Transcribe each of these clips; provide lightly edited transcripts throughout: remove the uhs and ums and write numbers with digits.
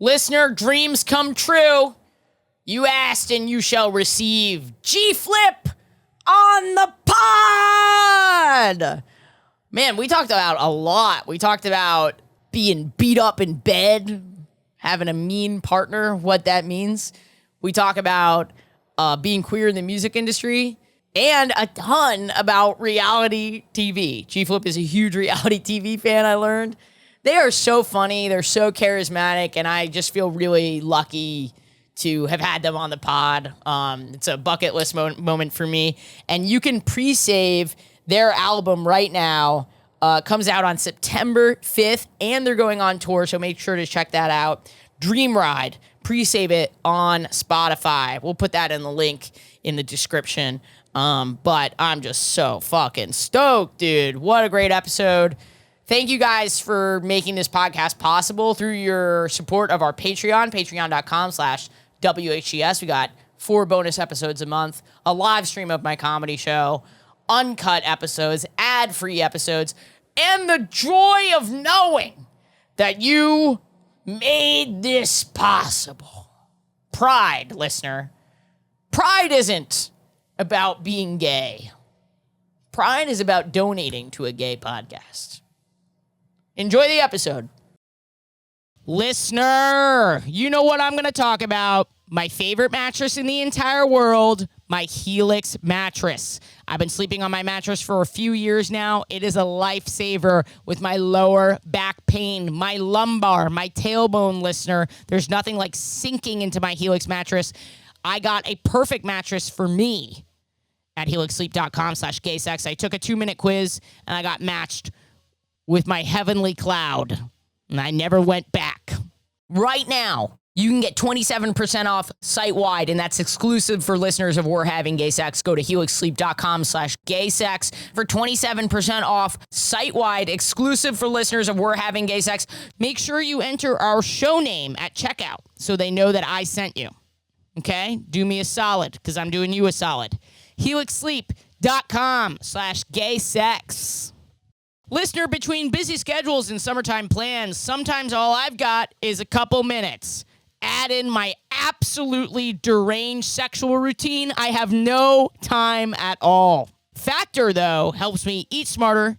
Listener, dreams come true. You asked and you shall receive. G-Flip on the pod. Man, we talked about a lot. We talked about being beat up in bed, having a mean partner, what that means. We talk about being queer in the music industry, and a ton about reality TV. G-Flip is a huge reality TV fan, I learned. They are so funny. They're so charismatic, and I just feel really lucky to have had them on the pod. It's a bucket list moment for me. And you can pre-save their album right now. Comes out on September 5th, and they're going on tour, so make sure to check that out. Dream Ride. Pre-save it on Spotify. We'll put that in the link in the description. But I'm just so fucking stoked, dude. What a great episode. Thank you guys for making this podcast possible through your support of our Patreon, patreon.com/WHGS. We got 4 bonus episodes a month, a live stream of my comedy show, uncut episodes, ad-free episodes, and the joy of knowing that you made this possible. Pride, listener. Pride isn't about being gay. Pride is about donating to a gay podcast. Enjoy the episode. Listener, you know what I'm going to talk about. My favorite mattress in the entire world, my Helix mattress. I've been sleeping on my mattress for a few years now. It is a lifesaver with my lower back pain, my lumbar, my tailbone, listener. There's nothing like sinking into my Helix mattress. I got a perfect mattress for me at helixsleep.com/gaysex. I took a 2-minute quiz and I got matched with my heavenly cloud, and I never went back. Right now, you can get 27% off site-wide, and that's exclusive for listeners of We're Having Gay Sex. Go to helixsleep.com/gaysex for 27% off site-wide, exclusive for listeners of We're Having Gay Sex. Make sure you enter our show name at checkout so they know that I sent you. Okay? Do me a solid, because I'm doing you a solid. helixsleep.com/gaysex. Listener, between busy schedules and summertime plans, sometimes all I've got is a couple minutes. Add in my absolutely deranged sexual routine, I have no time at all. Factor, though, helps me eat smarter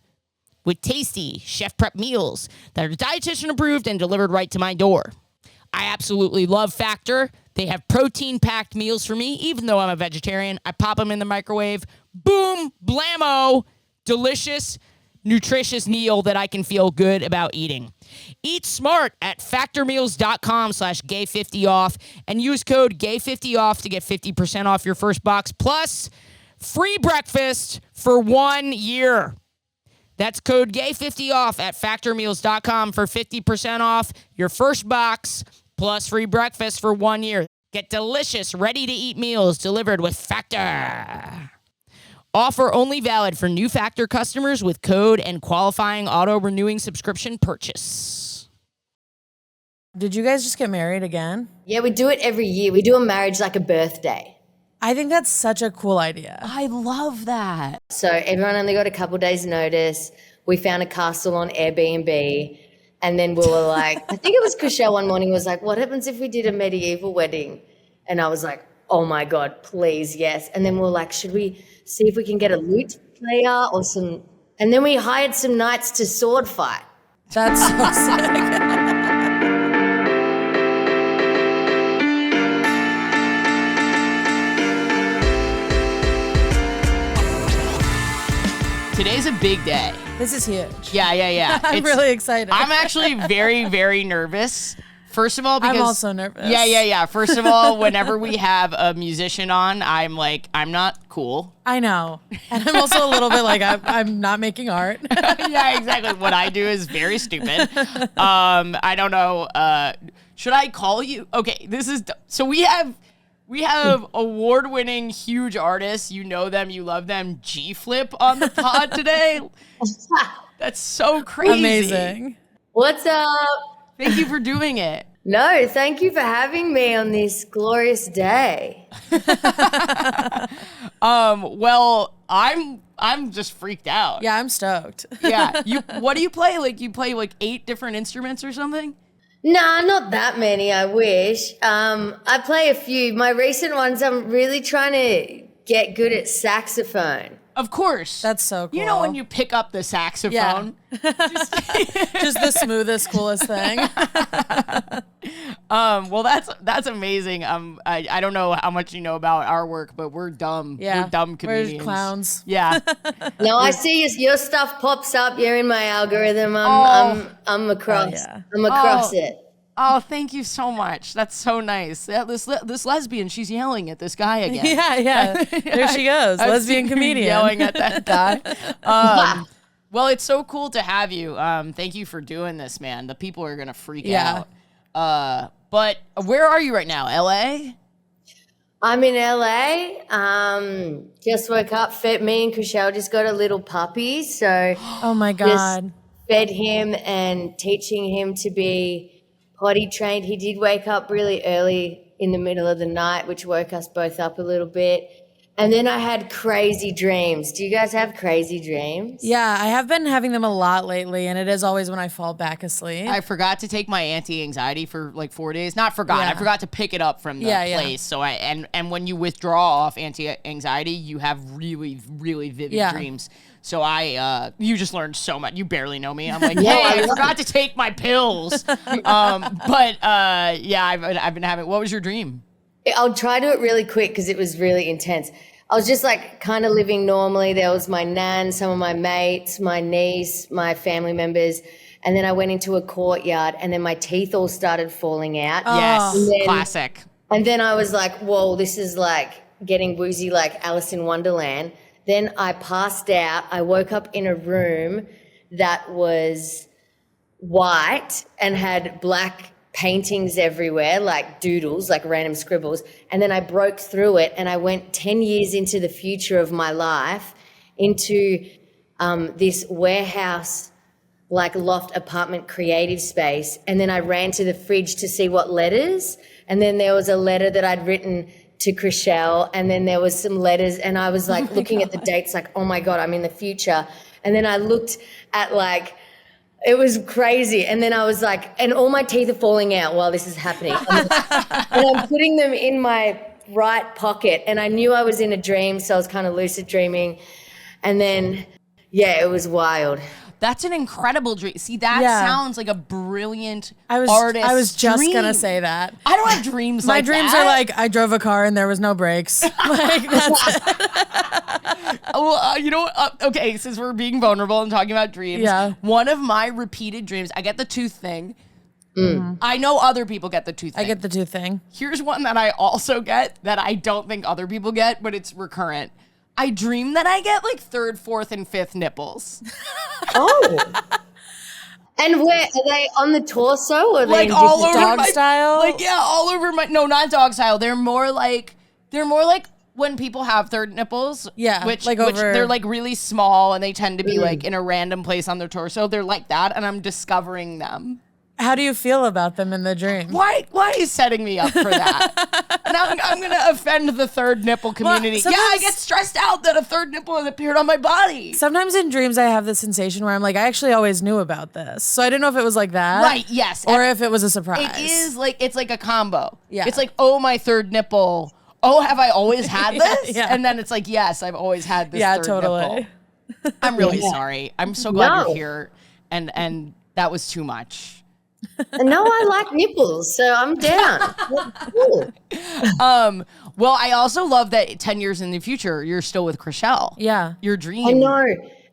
with tasty chef prep meals that are dietitian approved and delivered right to my door. I absolutely love Factor. They have protein-packed meals for me, even though I'm a vegetarian. I pop them in the microwave. Boom, blammo, delicious, nutritious meal that I can feel good about eating. Eat smart at factormeals.com/gay50off and use code gay50off to get 50% off your first box plus free breakfast for 1 year. That's code gay50off at factormeals.com for 50% off your first box plus free breakfast for 1 year. Get delicious, ready-to-eat meals delivered with Factor. Offer only valid for new Factor customers with code and qualifying auto-renewing subscription purchase. Did you guys just get married again? Yeah, we do it every year. We do a marriage like a birthday. I think that's such a cool idea. I love that. So everyone only got a couple days' notice. We found a castle on Airbnb. And then we were like, I think it was Kushel one morning was like, what happens if we did a medieval wedding? And I was like, oh my God, please, yes. And then we were like, should we see if we can get a lute player or some, and then we hired some knights to sword fight. That's so sick. Today's a big day. This is huge. Yeah. I'm really excited. I'm actually very, very nervous. First of all, because... I'm also nervous. Yeah. First of all, whenever we have a musician on, I'm like, I'm not cool. I know. And I'm also a little bit like, I'm not making art. Yeah, exactly. What I do is very stupid. I don't know. Should I call you? Okay, so we have award-winning huge artists. You know them, you love them. G-Flip on the pod today. That's so crazy. Amazing. What's up? Thank you for doing it. No, thank you for having me on this glorious day. Well, I'm just freaked out. Yeah, I'm stoked. Yeah. What do you play? Like you play like 8 different instruments or something? Nah, not that many, I wish. I play a few. My recent ones, I'm really trying to get good at saxophone. Of course. That's so cool. You know when you pick up the saxophone? Just the smoothest, coolest thing. Well, that's amazing. I don't know how much you know about our work, but we're dumb. Yeah. We're dumb comedians. We're clowns. Yeah. No, I see your stuff pops up. You're in my algorithm. I'm across. I'm across it. Oh, thank you so much. That's so nice. Yeah, this lesbian, she's yelling at this guy again. Yeah. There she goes. Lesbian comedian. Yelling at that guy. Well, it's so cool to have you. Thank you for doing this, man. The people are going to freak out. But where are you right now? LA? I'm in LA. Just woke up. Me and Chriselle just got a little puppy. So oh my God. Just fed him and teaching him to be potty trained. He did wake up really early in the middle of the night, which woke us both up a little bit. And then I had crazy dreams. Do you guys have crazy dreams? Yeah, I have been having them a lot lately, and it is always when I fall back asleep. I forgot to take my anti-anxiety for like 4 days. Not forgot. Yeah. I forgot to pick it up from the place. So and when you withdraw off anti-anxiety, you have really, really vivid dreams. So you just learned so much. You barely know me. I'm like, hey, I forgot to take my pills. But I've been having. What was your dream? I'll try to do it really quick because it was really intense. I was just like kind of living normally. There was my nan, some of my mates, my niece, my family members. And then I went into a courtyard and then my teeth all started falling out. Yes, classic. And then I was like, whoa, this is like getting woozy like Alice in Wonderland. Then I passed out. I woke up in a room that was white and had black paintings everywhere, like doodles, like random scribbles. And then I broke through it and I went 10 years into the future of my life into this warehouse, like loft apartment creative space. And then I ran to the fridge to see what letters. And then there was a letter that I'd written to Chriselle. And then there was some letters and I was like looking at the dates like, oh my God, I'm in the future. And then I looked at like, it was crazy. And then I was like, and all my teeth are falling out while this is happening. And I'm putting them in my right pocket. And I knew I was in a dream, so I was kind of lucid dreaming. And then, it was wild. That's an incredible dream. See, that sounds like a brilliant artist. I was just going to say that. I don't have dreams like that. My dreams are like, I drove a car and there was no brakes. Like, that's it. Well, you know what? Okay, since we're being vulnerable and talking about dreams, one of my repeated dreams, I get the tooth thing. I know other people get the tooth thing. I get the tooth thing. Here's one that I also get that I don't think other people get, but it's recurrent. I dream that I get like 3rd, 4th, and 5th nipples. Oh. And where are they, on the torso or like all over dog my, style? Like all over my not dog style. They're more like when people have 3rd nipples. Yeah. Which over, they're like really small and they tend to be like in a random place on their torso. They're like that and I'm discovering them. How do you feel about them in the dream? Why are you setting me up for that? And I'm going to offend the 3rd nipple community. Well, I get stressed out that a 3rd nipple has appeared on my body. Sometimes in dreams I have the sensation where I'm like, I actually always knew about this. So I didn't know if it was like that. Right, yes. Or if it was a surprise. It is like, it's like a combo. Yeah. It's like, oh, my 3rd nipple. Oh, have I always had this? Yeah. And then it's like, yes, I've always had this 3rd totally. nipple. I'm really sorry. I'm so glad you're here. And that was too much. No, I like nipples, so I'm down. Cool. Well, I also love that 10 years in the future, you're still with Chriselle. Yeah. Your dream. I know.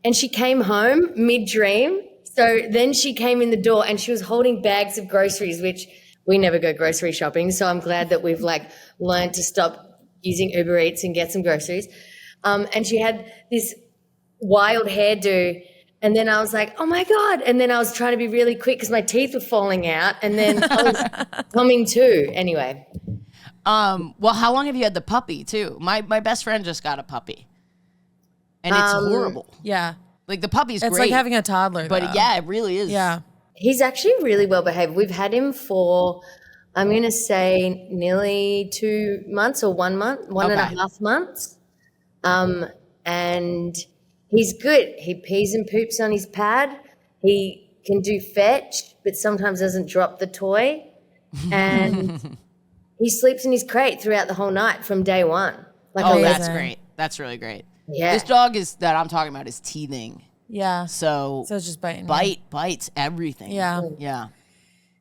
And she came home mid-dream. So then she came in the door and she was holding bags of groceries, which we never go grocery shopping. So I'm glad that we've like learned to stop using Uber Eats and get some groceries. And she had this wild hairdo. And then I was like, oh my God. And then I was trying to be really quick because my teeth were falling out. And then I was coming to anyway. Well, how long have you had the puppy too? My best friend just got a puppy. And it's horrible. Yeah. Like the puppy's It's great. like having a toddler. But though. yeah, it really is. Yeah. He's actually really well behaved. We've had him for, I'm going to say nearly 2 months or 1 month, one and a half months. And he's good. He pees and poops on his pad. He can do fetch, but sometimes doesn't drop the toy. And he sleeps in his crate throughout the whole night from day one. That's great. That's really great. Yeah. This dog that I'm talking about is teething. Yeah. So it's just biting. Bites everything. Yeah. Yeah.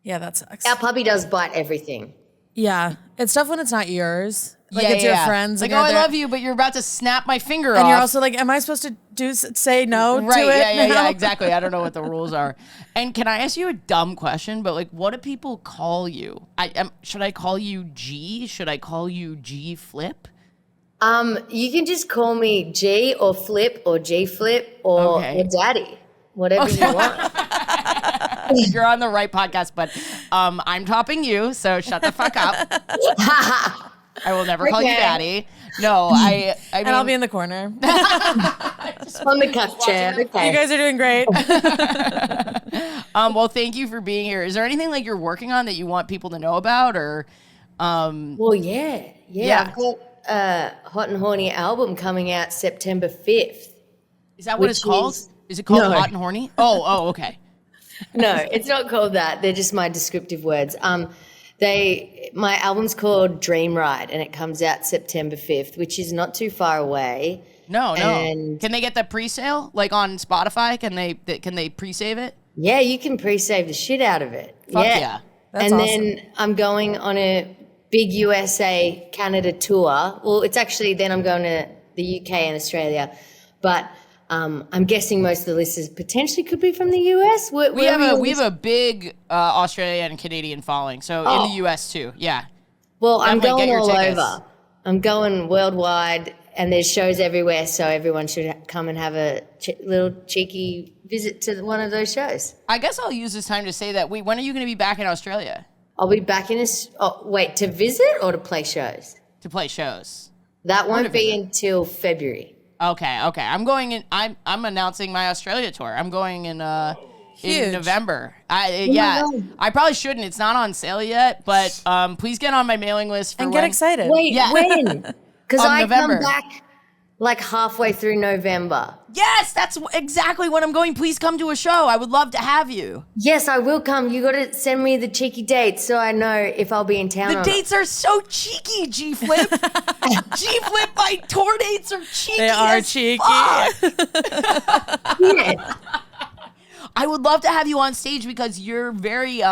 Yeah, that sucks. Our puppy does bite everything. Yeah. It's tough when it's not yours. Like yeah, it's your friends. Like, and I love you, but you're about to snap my finger off. And you're also like, am I supposed to say no to it? Yeah, exactly. I don't know what the rules are. And can I ask you a dumb question? But like, what do people call you? Should I call you G? Should I call you G Flip? You can just call me G or Flip or G Flip or Daddy, whatever you want. You're on the right podcast, but I'm topping you, so shut the fuck up. I will never call you Daddy. No, I mean, and I'll be in the corner. On the cuff chair. Okay. You guys are doing great. Well, thank you for being here. Is there anything like you're working on that you want people to know about, or? Well, yeah. I've got a Hot and Horny album coming out September 5th. Is that what it's called? Is it called Hot and Horny? Oh, okay. No, it's not called that. They're just my descriptive words. My album's called Dream Ride, and it comes out September 5th, which is not too far away. No. Can they get the pre-sale like on Spotify? Can they pre-save it? Yeah, you can pre-save the shit out of it. Fuck yeah. That's and awesome. then I'm going on a big USA Canada tour. Well, it's actually then I'm going to the UK and Australia, but I'm guessing most of the listeners potentially could be from the US. We have a big Australian and Canadian following, so in the US too. Yeah. Well, I'm Definitely going all tickets. over. I'm going worldwide, and there's shows everywhere, so everyone should come and have a little cheeky visit to one of those shows. I guess I'll use this time to say that. When are you going to be back in Australia? I'll be back in to visit or to play shows? To play shows. That won't be until February. Okay. I'm going in. I'm announcing my Australia tour. I'm going in November. I probably shouldn't. It's not on sale yet, but please get on my mailing list for And get excited. Wait, when? Because I November. come back like halfway through November. Yes, that's exactly when I'm going. Please come to a show. I would love to have you. Yes, I will come. You got to send me the cheeky dates so I know if I'll be in town. The dates are so cheeky, G Flip. G Flip, my tour dates are cheeky. They are as cheeky. fuck. Yeah. I would love to have you on stage because you're very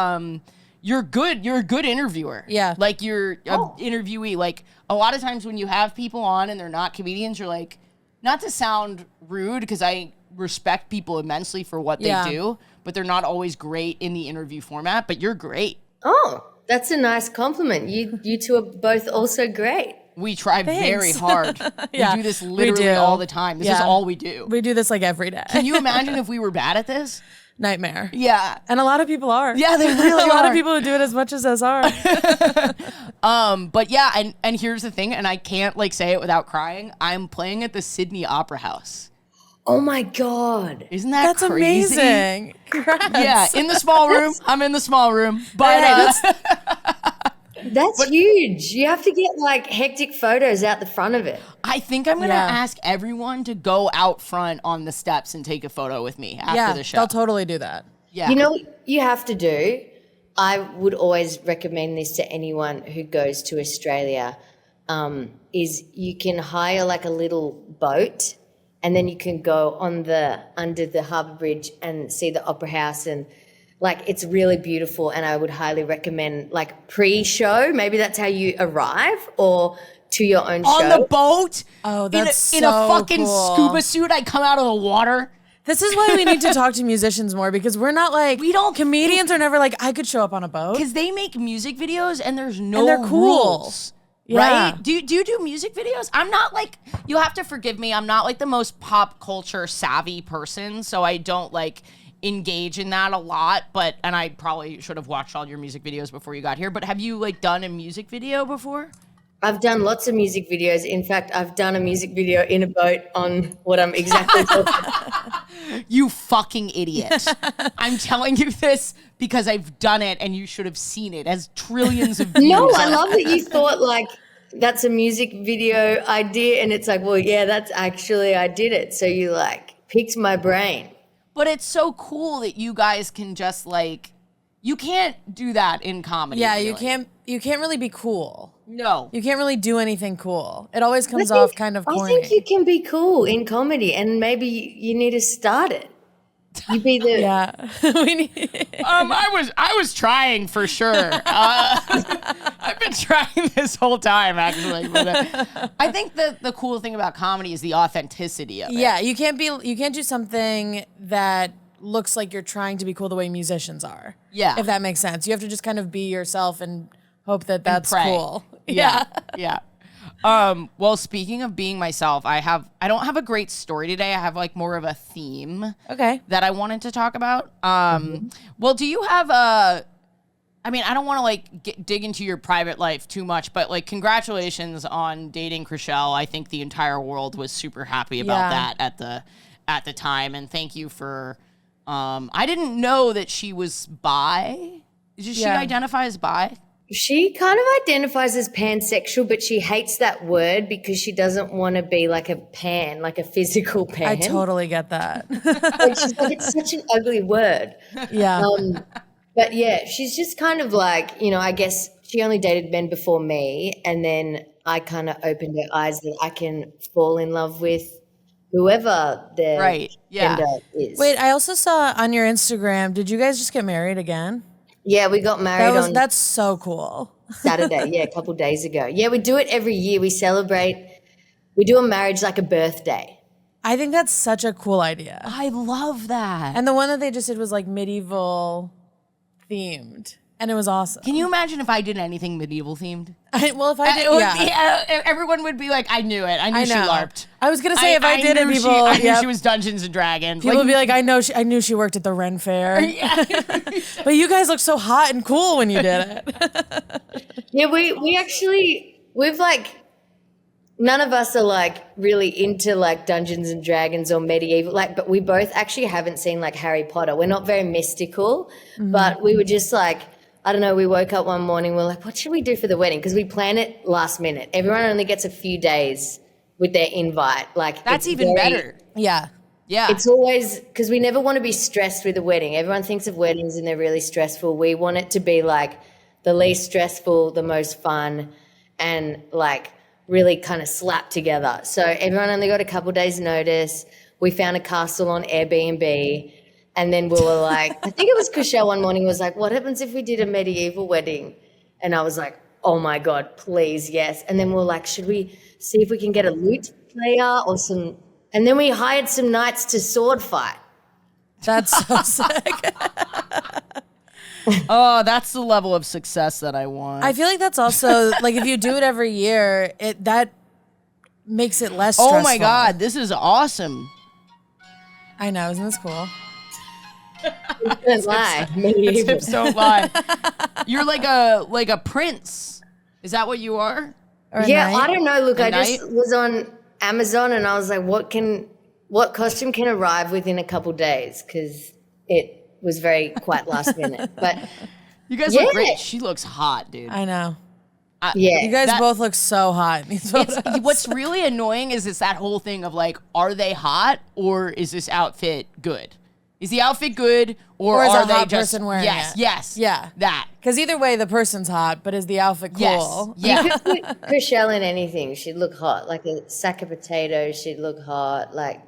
you're good. You're a good interviewer. Yeah. Like you're an interviewee. Like a lot of times when you have people on and they're not comedians, you're like, not to sound rude because I respect people immensely for what they do, but they're not always great in the interview format, but you're great. Oh, that's a nice compliment. You two are both also great. We try very hard. Yeah, we do this we literally do. all the time. This is all we do. We do this like every day. Can you imagine if we were bad at this? Nightmare. Yeah. And a lot of people are. Yeah, they really a lot are. of people who do it as much as us are. But yeah, and here's the thing, and I can't like say it without crying. I'm playing at the Sydney Opera House. Oh my God. Isn't that That's crazy? amazing. Congrats. Yeah, in the small room. I'm in the small room. But That's huge. You have to get like hectic photos out the front of it. I think I'm going to ask everyone to go out front on the steps and take a photo with me after the show. They'll totally do that. Yeah. You know what you have to do? I would always recommend this to anyone who goes to Australia, is you can hire like a little boat and then you can go under the harbour bridge and see the opera house, and like it's really beautiful, and I would highly recommend like pre-show, maybe that's how you arrive, or to your own show. On the boat? Oh, that's in a so fucking cool. scuba suit, I come out of the water. This is why we need to talk to musicians more, because we're not like, We don't comedians are never like, I could show up on a boat. Because they make music videos and there's no And they're cool. rules. Yeah. Right? Do you do music videos? I'm not like, you have to forgive me, I'm not like the most pop culture savvy person, so I don't like engage in that a lot, and I probably should have watched all your music videos before you got here, but have you like done a music video before? I've done lots of music videos. In fact, I've done a music video in a boat on what I'm exactly talking about. You fucking idiot. I'm telling you this because I've done it and you should have seen it. It has trillions of views. No, I love that you thought like that's a music video idea, and it's like, well, yeah, that's actually I did it. So you like picked my brain. But it's so cool that you guys can just like, you can't do that in comedy. Yeah, really. you can't really be cool. No. You can't really do anything cool. It always comes off kind of corny. I think you can be cool in comedy, and maybe you need to start it. You be the Yeah. We need I was trying for sure. I've been trying this whole time, actually. But I think the cool thing about comedy is the authenticity of it. Yeah, you can't do something that looks like you're trying to be cool the way musicians are. Yeah. If that makes sense. You have to just kind of be yourself and hope that that's pray. cool. Yeah. Yeah. Well, speaking of being myself, I don't have a great story today. I have like more of a theme Okay. that I wanted to talk about. Well, do you have I mean, I don't want to like dig into your private life too much, but like congratulations on dating Chriselle. I think the entire world was super happy about that at the time, and thank you for I didn't know that she was bi. Does she identify as bi? She kind of identifies as pansexual, but she hates that word because she doesn't want to be like a pan, like a physical pan. I totally get that. Like, she's like, it's such an ugly word. Yeah. But yeah, she's just kind of like, I guess she only dated men before me, and then I kind of opened her eyes that I can fall in love with whoever their gender is. Wait, I also saw on your Instagram, did you guys just get married again? Yeah, we got married That's so cool. Saturday, a couple of days ago. Yeah, we do it every year. We celebrate. We do a marriage like a birthday. I think that's such a cool idea. I love that. And the one that they just did was like medieval themed, and it was awesome. Can you imagine if I did anything medieval themed? If I did, Everyone would be like, I knew it. I knew she LARPed. I was gonna say if I did it, people, I knew she was Dungeons and Dragons. People would be like, I knew she worked at the Ren Fair. But you guys look so hot and cool when you did it. Yeah, we've like, none of us are like really into like Dungeons and Dragons or medieval, like, but we both actually haven't seen like Harry Potter. We're not very mystical, but we were just like, I don't know, we woke up one morning, we're like, what should we do for the wedding? Because we plan it last minute. Everyone only gets a few days with their invite. Like, that's even better. Yeah. Yeah. It's always, because we never want to be stressed with a wedding. Everyone thinks of weddings and they're really stressful. We want it to be like the least stressful, the most fun, and like really kind of slapped together. So everyone only got a couple days notice. We found a castle on Airbnb. And then we were like, I think it was Chriselle one morning was like, what happens if we did a medieval wedding? And I was like, oh my God, please, yes. And then we were like, should we see if we can get a lute player or some, and then we hired some knights to sword fight. That's so sick. Oh, that's the level of success that I want. I feel like that's also, like, if you do it every year, that makes it less stressful. Oh my God, this is awesome. I know, isn't this cool? Don't lie. Hips don't lie. You're like a prince. Is that what you are? Yeah, I don't know. Look, I knight? just was on Amazon and I was like, what costume can arrive within a couple days? Because it was quite last minute. But you guys look great. She looks hot, dude. I know. Yeah. You guys both look so hot in these photos. What's really annoying is it's that whole thing of like, are they hot or is this outfit good? Is the outfit good or is are a they hot just person wearing it? Yes. Yeah. That. Because either way, the person's hot, but is the outfit cool? Yes. You Yeah. could put Chriselle in anything. She'd look hot. Like a sack of potatoes, she'd look hot. Like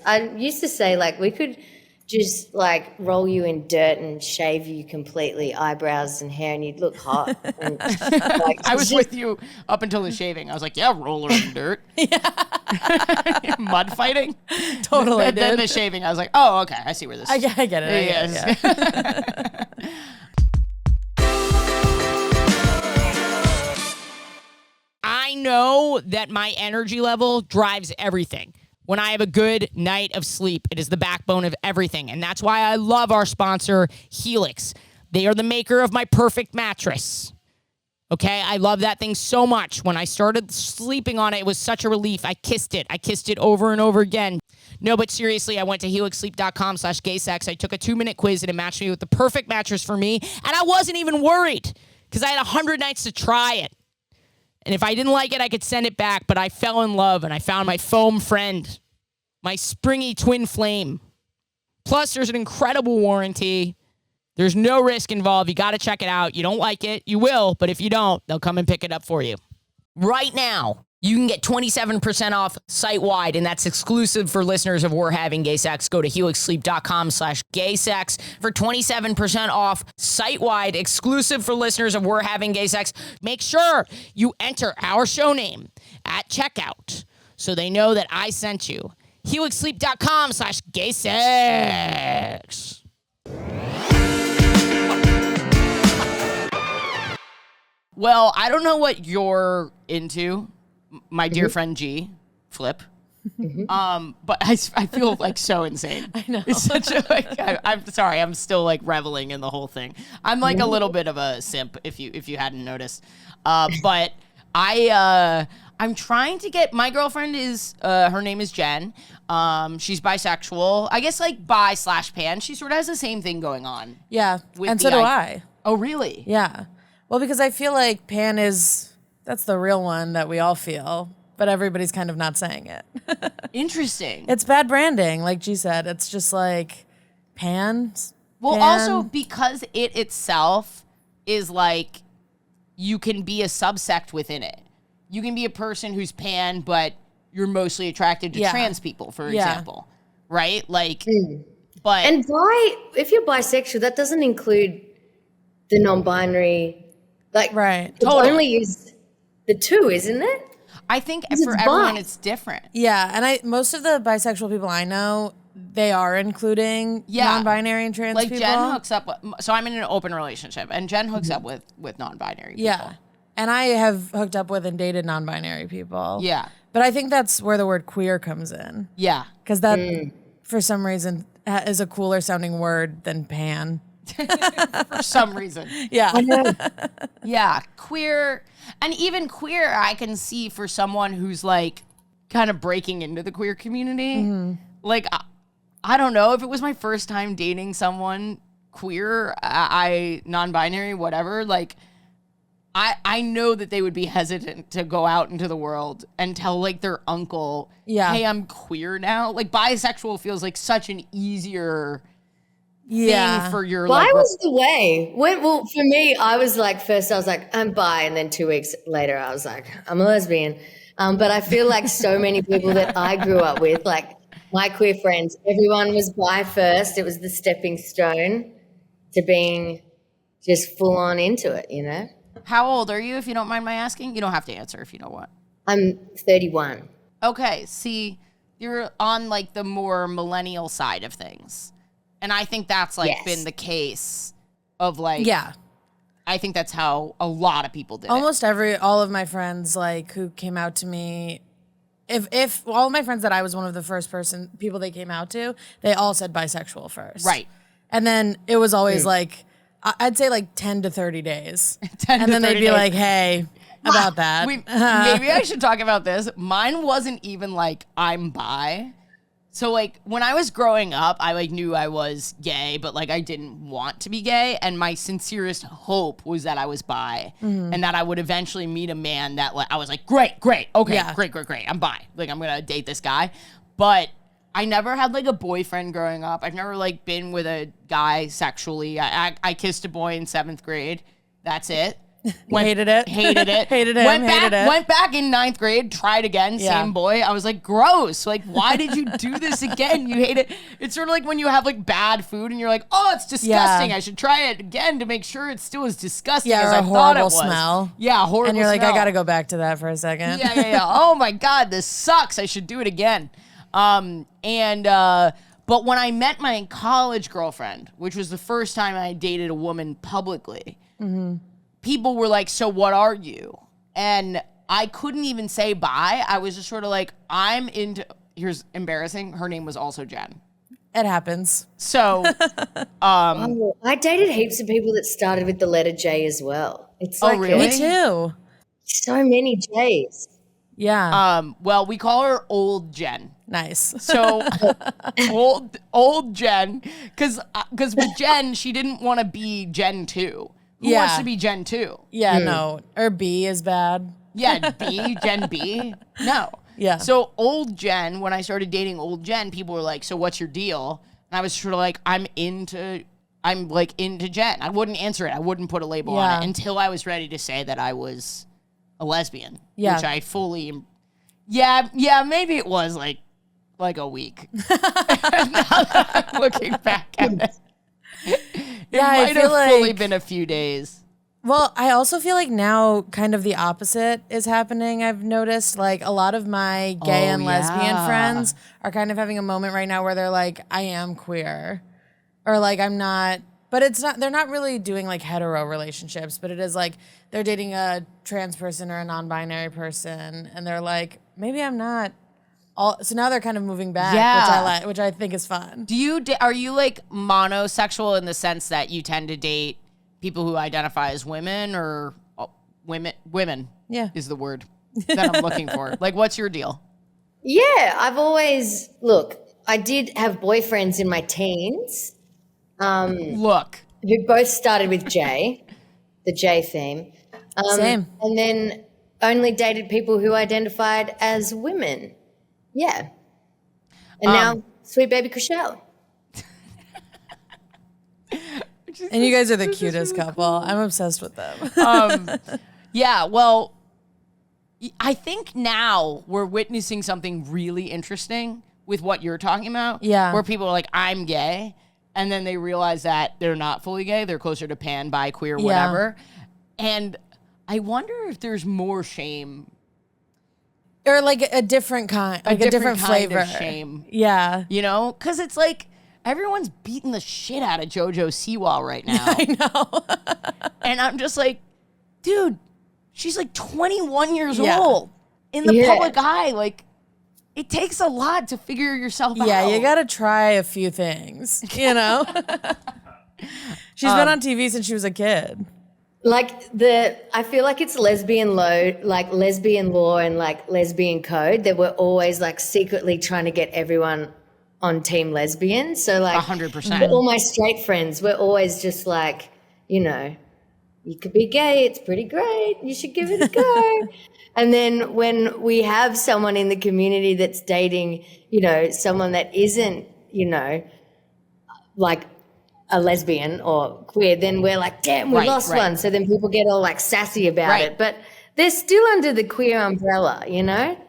I used to say, like, we could just like roll you in dirt and shave you completely, eyebrows and hair, and you'd look hot. And, like, I was with you up until the shaving. I was like, yeah, roll her in dirt. Yeah. Mud fighting. Totally. And then the shaving, I was like, oh, okay, I see where this is. I get it. Yes. I know that my energy level drives everything. When I have a good night of sleep, it is the backbone of everything. And that's why I love our sponsor, Helix. They are the maker of my perfect mattress. Okay, I love that thing so much. When I started sleeping on it, it was such a relief. I kissed it. I kissed it over and over again. No, but seriously, I went to helixsleep.com/gaysex. I took a 2-minute quiz and it matched me with the perfect mattress for me. And I wasn't even worried because I had 100 nights to try it. And if I didn't like it, I could send it back. But I fell in love and I found my foam friend, my springy twin flame. Plus, there's an incredible warranty. There's no risk involved. You got to check it out. You don't like it, you will, but if you don't, they'll come and pick it up for you. Right now, you can get 27% off site-wide, and that's exclusive for listeners of We're Having Gay Sex. Go to helixsleep.com/gaysex for 27% off site-wide, exclusive for listeners of We're Having Gay Sex. Make sure you enter our show name at checkout so they know that I sent you. helixsleep.com/gaysex. Well, I don't know what you're into, my dear friend G, Flip. But I feel like so insane. I know. It's such a, I'm sorry, I'm still like reveling in the whole thing. I'm like a little bit of a simp if you hadn't noticed. But I'm trying to get, my girlfriend is, her name is Jen. She's bisexual. I guess like bi/pan. She sort of has the same thing going on. Yeah, and so do I. Oh, really? Yeah. Well, because I feel like pan that's the real one that we all feel, but everybody's kind of not saying it. Interesting. It's bad branding, like G said. It's just like pan. Well, also because it itself is like, you can be a subsect within it. You can be a person who's pan, but you're mostly attracted to trans people, for example. Right? Like, but. And if you're bisexual, that doesn't include the non-binary. Like, right. Totally. Only use the two, isn't it? I think for everyone it's different. Yeah, and most of the bisexual people I know, they are including non-binary and trans people. Like Jen hooks up, so I'm in an open relationship, and Jen hooks up with non-binary people. Yeah, and I have hooked up with and dated non-binary people. Yeah. But I think that's where the word queer comes in. Yeah. Because that, for some reason, is a cooler sounding word than pan. For some reason. Yeah. Yeah. Queer. And even queer, I can see for someone who's like kind of breaking into the queer community. Like, I don't know, if it was my first time dating someone queer, non-binary, whatever, like, I know that they would be hesitant to go out into the world and tell like their uncle, hey, I'm queer now. Like, bisexual feels like such an easier thing for your Bi was the way. Well, for me, I was like, first I was like, I'm bi, and then 2 weeks later I was like, I'm a lesbian. But I feel like so many people that I grew up with, like my queer friends, everyone was bi first. It was the stepping stone to being just full on into it, you know? How old are you, if you don't mind my asking? You don't have to answer if you know what. I'm 31. Okay, see, you're on like the more millennial side of things. And I think that's like been the case of like, I think that's how a lot of people did Almost all of my friends like who came out to me, if all of my friends that I was one of the first people they came out to, they all said bisexual first. Right. And then it was always like, I'd say like 10 to 30 days. 10 and to then 30 they'd be days. like, hey, about that. Maybe I should talk about this. Mine wasn't even like, I'm bi. So, like, when I was growing up, I, like, knew I was gay, but, like, I didn't want to be gay. And my sincerest hope was that I was bi and that I would eventually meet a man that, like, I was like, great. Okay, great. I'm bi. Like, I'm going to date this guy. But I never had, like, a boyfriend growing up. I've never, like, been with a guy sexually. I kissed a boy in 7th grade. That's it. Hated it. Went back in 9th grade, tried again, same boy. I was like, gross. Like, why did you do this again? You hate it. It's sort of like when you have like bad food and you're like, oh, it's disgusting. I should try it again to make sure it's still as disgusting as I thought it was. Smell. Yeah, horrible smell. And you're like, I got to go back to that for a second. Yeah. Oh my God, this sucks. I should do it again. But when I met my college girlfriend, which was the first time I dated a woman publicly, people were like, so what are you? And I couldn't even say bi. I was just sort of like, I'm into, here's embarrassing, her name was also Jen. It happens. So, I dated heaps of people that started with the letter J as well. It's like, really? Me too. So many J's. Yeah. Well, we call her Old Jen. Nice. So old Jen, because with Jen, she didn't want to be Gen 2. Who wants to be Gen 2? Yeah, no. Or B is bad. Yeah, Gen B? No. Yeah. So old Jen, when I started dating old Jen, people were like, so what's your deal? And I was sort of like, I'm like into Jen. I wouldn't answer it. I wouldn't put a label on it until I was ready to say that I was a lesbian, which I fully, maybe it was like a week. Now that I'm looking back at it, it might have fully been a few days. Well, I also feel like now kind of the opposite is happening. I've noticed like a lot of my gay and lesbian friends are kind of having a moment right now where they're like, I am queer. Or like, I'm not, but it's not, they're not really doing like hetero relationships, but it is like they're dating a trans person or a non-binary person. And they're like, maybe I'm not. So now they're kind of moving back, which I think is fun. Are you like monosexual in the sense that you tend to date people who identify as women or women is the word that I'm looking for. Like, what's your deal? Yeah, I did have boyfriends in my teens. Who both started with J, the J theme. Same. And then only dated people who identified as women. Yeah. And now, sweet baby Chriselle. And you guys are the cutest couple. I'm obsessed with them. Yeah, well, I think now we're witnessing something really interesting with what you're talking about. Yeah. Where people are like, I'm gay. And then they realize that they're not fully gay. They're closer to pan, bi, queer, whatever. And I wonder if there's more shame. Or like a different kind, like a different flavor. Kind of shame. Yeah. You know? Because it's like, everyone's beating the shit out of JoJo Siwa right now. I know. And I'm just like, dude, she's like 21 years old in the public eye. Like, it takes a lot to figure yourself out. Yeah, you got to try a few things, you know? She's been on TV since she was a kid. Like I feel like it's lesbian law and like lesbian code that we're always like secretly trying to get everyone on team lesbian. So like 100%. All my straight friends, we're always just like, you know, you could be gay. It's pretty great. You should give it a go. And then when we have someone in the community that's dating, you know, someone that isn't, you know, like a lesbian or queer, then we're like, damn, we lost one. So then people get all like sassy about it. But they're still under the queer umbrella, you know?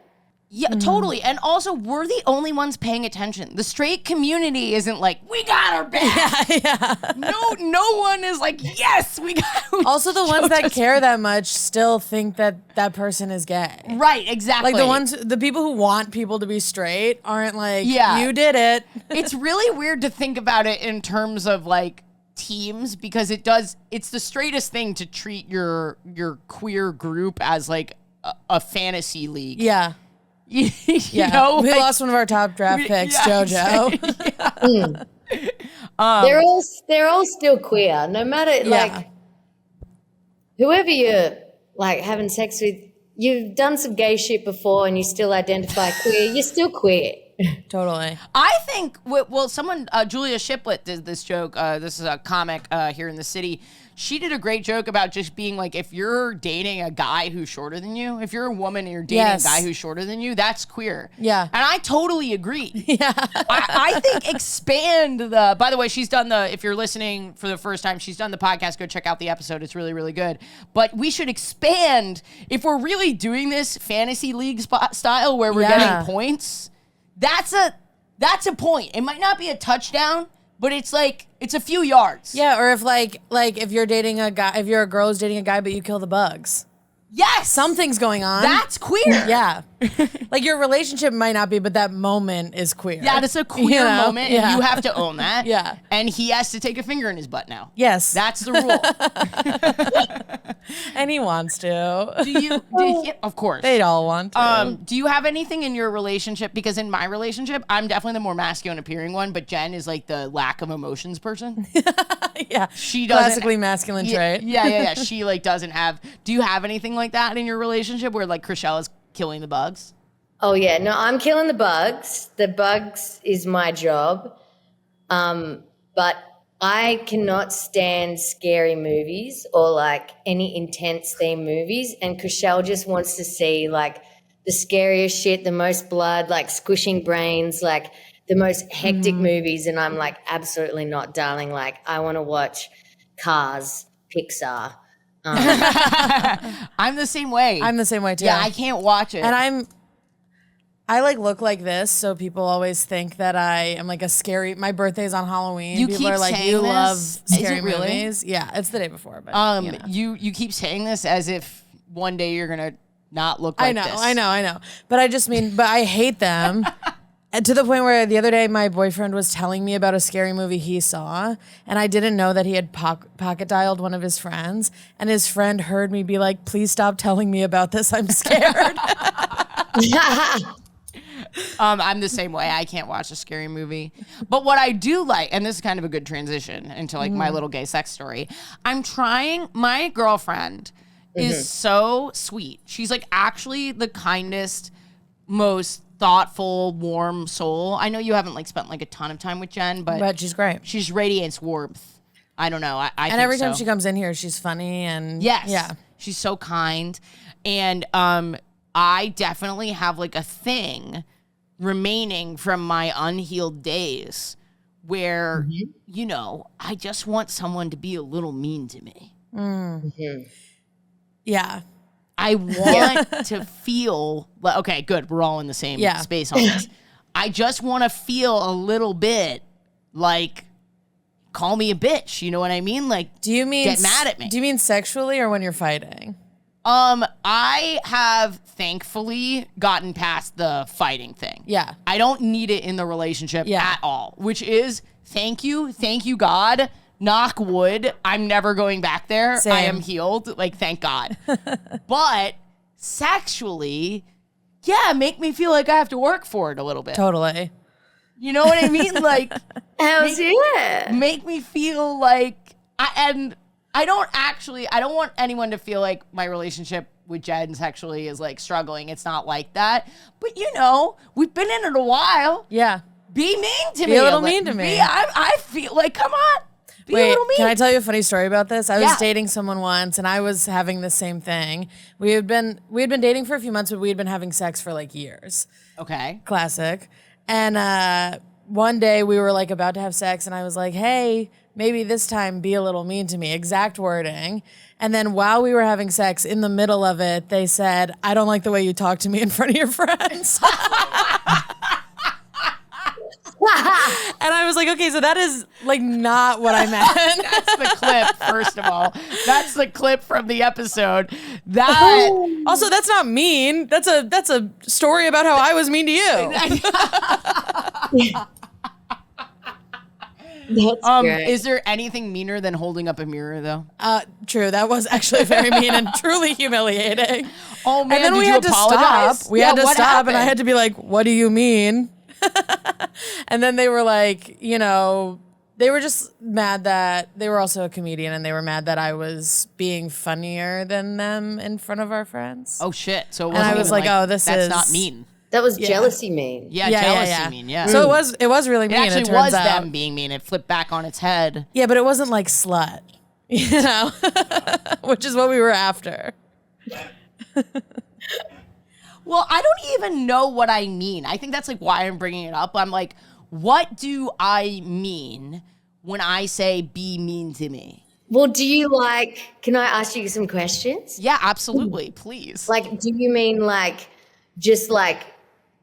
Yeah, totally. And also, we're the only ones paying attention. The straight community isn't like, we got our back. No one is like, yes, we got. Also, the ones that care that much still think that that person is gay. Right, exactly. Like the people who want people to be straight aren't like, you did it. It's really weird to think about it in terms of like teams, because it's the straightest thing to treat your queer group as like a fantasy league. Yeah. You know, we lost one of our top draft picks, JoJo. They're all still queer, no matter like whoever you're like having sex with. You've done some gay shit before, and you still identify queer. You're still queer. Totally. I think someone Julia Shiplett did this joke. This is a comic here in the city. She did a great joke about just being like, if you're dating a guy who's shorter than you, if you're a woman and you're dating a guy who's shorter than you, that's queer. Yeah. And I totally agree. Yeah. I think expand by the way, she's done if you're listening for the first time, she's done the podcast. Go check out the episode. It's really, really good. But we should expand, if we're really doing this fantasy league style where we're getting points, that's a point. It might not be a touchdown, but it's like, it's a few yards. Yeah, or if like if you're dating a guy, if you're a girl who's dating a guy, but you kill the bugs. Yes. Something's going on. That's queer. Yeah. Like your relationship might not be, but that moment is queer. Yeah, it's a queer moment, and you have to own that. Yeah. And he has to take a finger in his butt now. Yes. That's the rule. And he wants to. Do you of course. They'd all want to. Do you have anything in your relationship? Because in my relationship, I'm definitely the more masculine appearing one, but Jen is like the lack of emotions person. Yeah. She doesn't. Classically masculine trait. Yeah. She like doesn't have. Do you have anything like that in your relationship where like Chriselle is killing the bugs? Oh yeah, no, I'm killing the bugs. The bugs is my job. But I cannot stand scary movies or like any intense theme movies. And Chriselle just wants to see like the scariest shit, the most blood, like squishing brains, like the most hectic movies, and I'm like, absolutely not, darling. Like, I want to watch Cars, Pixar. I'm the same way. I'm the same way too. Yeah, I can't watch it. And I like look like this, so people always think that I am like a scary. My birthday's on Halloween. You people keep are like, saying you this? love Is scary it really? movies. Yeah, it's the day before, but you keep saying this as if one day you're gonna not look like this. I know. But I just mean, but I hate them. And to the point where the other day my boyfriend was telling me about a scary movie he saw, and I didn't know that he had pocket dialed one of his friends, and his friend heard me be like, please stop telling me about this. I'm scared. I'm the same way. I can't watch a scary movie. But what I do like, and this is kind of a good transition into like my little gay sex story. My girlfriend is so sweet. She's like actually the kindest, most thoughtful, warm soul. I know you haven't like spent like a ton of time with Jen, But she's great. She's radiates warmth. I don't know. I And think every time so. she comes in here, she's funny and Yes. yeah. She's so kind. And I definitely have like a thing remaining from my unhealed days where, you know, I just want someone to be a little mean to me. Yeah. I want to feel, okay, good. We're all in the same space on this. I just want to feel a little bit like, call me a bitch. You know what I mean? Like, Do you mean get mad at me. Do you mean sexually or when you're fighting? I have thankfully gotten past the fighting thing. Yeah. I don't need it in the relationship Yeah. at all, which is thank you, God. Knock wood. I'm never going back there. Same. I am healed. Like, thank God. But sexually, yeah, make me feel like I have to work for it a little bit. Totally. You know what I mean? Like, yeah. make me feel like I don't want anyone to feel like my relationship with Jen sexually is like struggling. It's not like that. But you know, we've been in it a while. Yeah. Be mean to me. Be a little mean to me. I feel like, come on. Be a Wait, little mean. can I tell you a funny story about this? I was Yeah. dating someone once, and I was having the same thing. We had been dating for a few months, but we had been having sex for like years. Okay. Classic. And one day we were like about to have sex, and I was like, "Hey, maybe this time be a little mean to me." Exact wording. And then while we were having sex, in the middle of it, they said, "I don't like the way you talk to me in front of your friends." And I was like, okay, so that is like not what I meant. That's the clip, first of all. That's the clip from the episode. That Also, that's not mean. That's a story about how I was mean to you. That's great. is there anything meaner than holding up a mirror though? True, that was actually very mean and truly humiliating. Oh man, And then did we you had to apologize? stop. We had to what stop, and I happened? had to be like, "What do you mean?" And then they were like, you know, they were just mad that they were also a comedian, and they were mad that I was being funnier than them in front of our friends. Oh shit! So it And I wasn't was even like, oh, this that's is- not mean. That was jealousy mean. Yeah, jealousy mean. Yeah. So it was really it mean. actually it was turns out. them being mean. It flipped back on its head. Yeah, but it wasn't like slut, you know, which is what we were after. Well, I don't even know what I mean. I think that's like why I'm bringing it up. I'm like, what do I mean when I say be mean to me? Well, do you like, can I ask you some questions? Yeah, absolutely. Please. Like, do you mean like, just like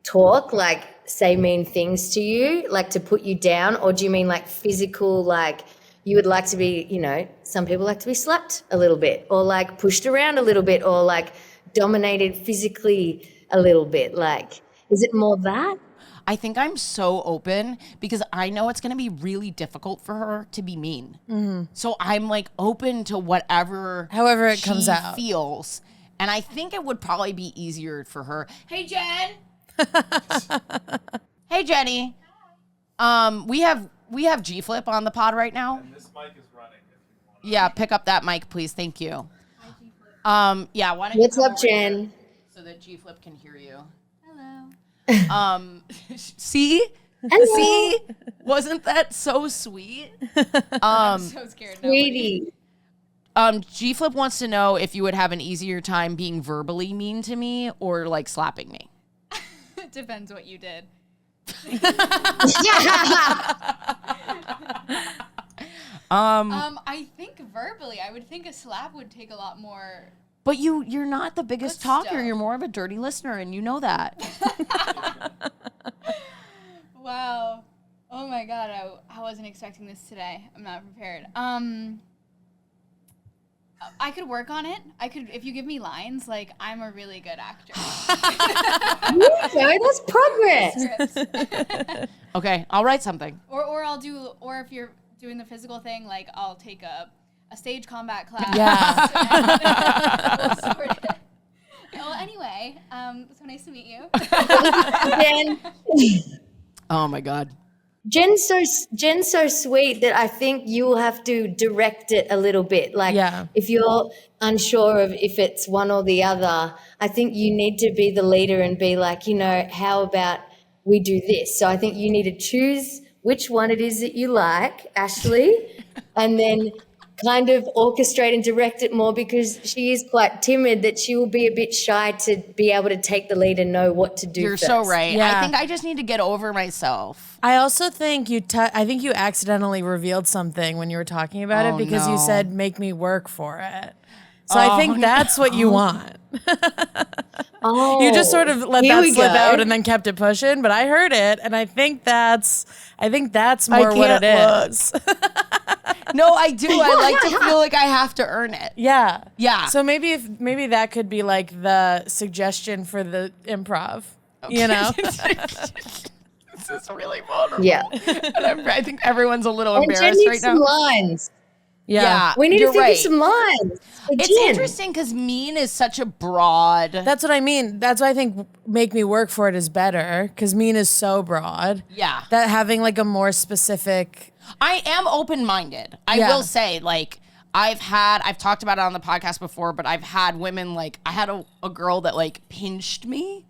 talk, like say mean things to you, like to put you down? Or do you mean like physical, like you would like to be, you know, some people like to be slapped a little bit or like pushed around a little bit or like dominated physically a little bit? Like, is it more that? I think I'm so open because I know it's going to be really difficult for her to be mean. Mm-hmm. So I'm like open to However it comes out. feels. And I think it would probably be easier for her. Hey, Jen. Hey, Jenny. We have G Flip on the pod right now. And this mic is running if you want. Yeah, pick up that mic, please. Thank you. Yeah, why don't What's you come up, over here Jen? so that G Flip can hear you. Hello. See? Hello. See? Wasn't that so sweet? So scared. Sweetie. G Flip wants to know if you would have an easier time being verbally mean to me or like slapping me. It depends what you did. I think verbally, I would think a slap would take a lot more. But you're not the biggest Good talker. stuff. You're more of a dirty listener, and you know that. Wow. Oh my God, I wasn't expecting this today. I'm not prepared. I could work on it. If you give me lines, like, I'm a really good actor. Okay, that's progress. Okay, I'll write something. Or if you're doing the physical thing, like, I'll take a stage combat class. Yeah. We'll sort it. Well, anyway, so nice to meet you. Jen, Oh my God. Jen's so sweet that I think you will have to direct it a little bit. Like, Yeah. if you're unsure of if it's one or the other, I think you need to be the leader and be like, how about we do this? So I think you need to choose which one it is that you like, Ashley, and then kind of orchestrate and direct it more, because she is quite timid, that she will be a bit shy to be able to take the lead and know what to do. You're first. so right. Yeah. I think I just need to get over myself. I also think I think you accidentally revealed something when you were talking about Oh, it, because you no. said, make me work for it. So I think that's what you want. Oh, You just sort of let here that we slip go. out and then kept it pushing, but I heard it, and I think that's more what can't it look. is. No, I do. I like to feel like I have to earn it. Yeah. Yeah. So maybe that could be like the suggestion for the improv. You know? This is really vulnerable. Yeah. And I think everyone's a little And Jen embarrassed needs right some now. lines. Yeah. We need you're to think right. of some lines. for It's Jen. interesting because mean is such a broad. That's what I mean. That's why I think make me work for it is better, because mean is so broad. Yeah. That having like a more specific. I am open-minded. I Yeah. will say, like, I've talked about it on the podcast before, but I've had women, like, I had a girl that, like, pinched me,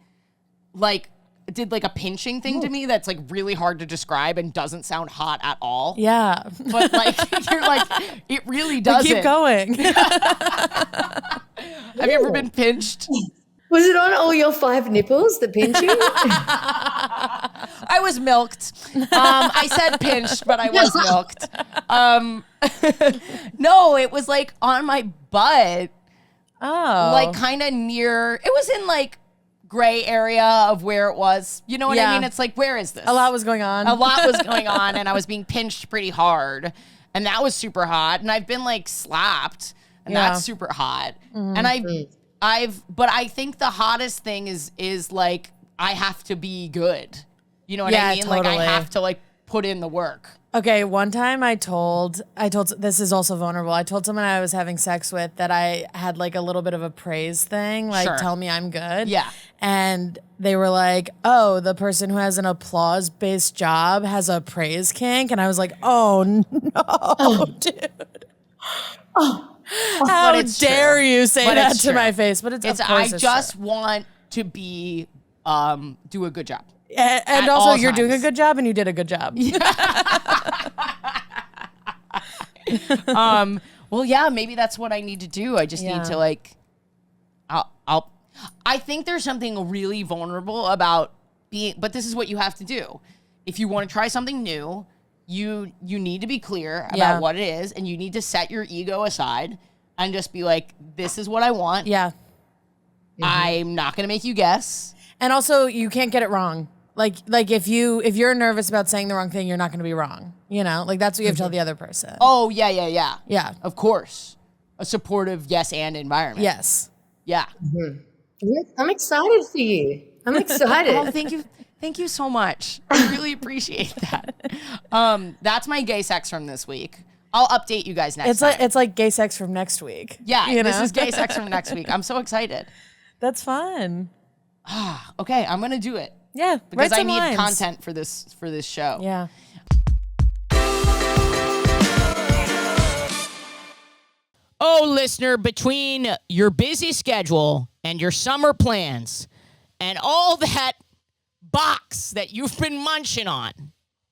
like, did, like, a pinching thing to me that's, like, really hard to describe and doesn't sound hot at all. Yeah. But, like, you're like, it really But doesn't. keep going. Have you ever been pinched? Was it on all your 5 nipples, the pinching? I was milked. I said pinched, but I was milked. No, it was like on my butt, Oh. like kind of near. It was in like gray area of where it was. You know what I Yeah. mean? It's like, where is this? A lot was going on. A lot was going on, and I was being pinched pretty hard, and that was super hot. And I've been like slapped, and Yeah. that's super hot. And but I think the hottest thing is like I have to be good. You know what Yeah, I mean? Like I totally. have to like put in the work. Okay, one time I told, this is also vulnerable. I told someone I was having sex with that I had like a little bit of a praise thing, like Sure. tell me I'm good. Yeah. And they were like, oh, the person who has an applause-based job has a praise kink. And I was like, oh no, dude. How it's dare true. you say But that it's to true. my face? But it's of I course just true. want to be do a good job. And at also all you're doing a times. good job, and you did a good job. Well, yeah, maybe that's what I need to do. I just Yeah. need to like, I think there's something really vulnerable about being, but this is what you have to do. If you want to try something new, you need to be clear about Yeah. what it is, and you need to set your ego aside and just be like, this is what I want. Yeah. I'm not going to make you guess. And also, you can't get it wrong. Like if you're nervous about saying the wrong thing, you're not going to be wrong. You know, like that's what you have to tell the other person. Oh, yeah. Yeah. Of course. A supportive yes and environment. Yes. Yeah. I'm excited for you. I'm excited. Oh, thank you. Thank you so much. I really appreciate that. That's my gay sex from this week. I'll update you guys next time. It's like gay sex from next week. Yeah, you this know? is gay sex from next week. I'm so excited. That's fun. Okay, I'm gonna do it Yeah. because write I some need lines. content for this show. Yeah. Oh, listener, between your busy schedule and your summer plans and all that box that you've been munching on,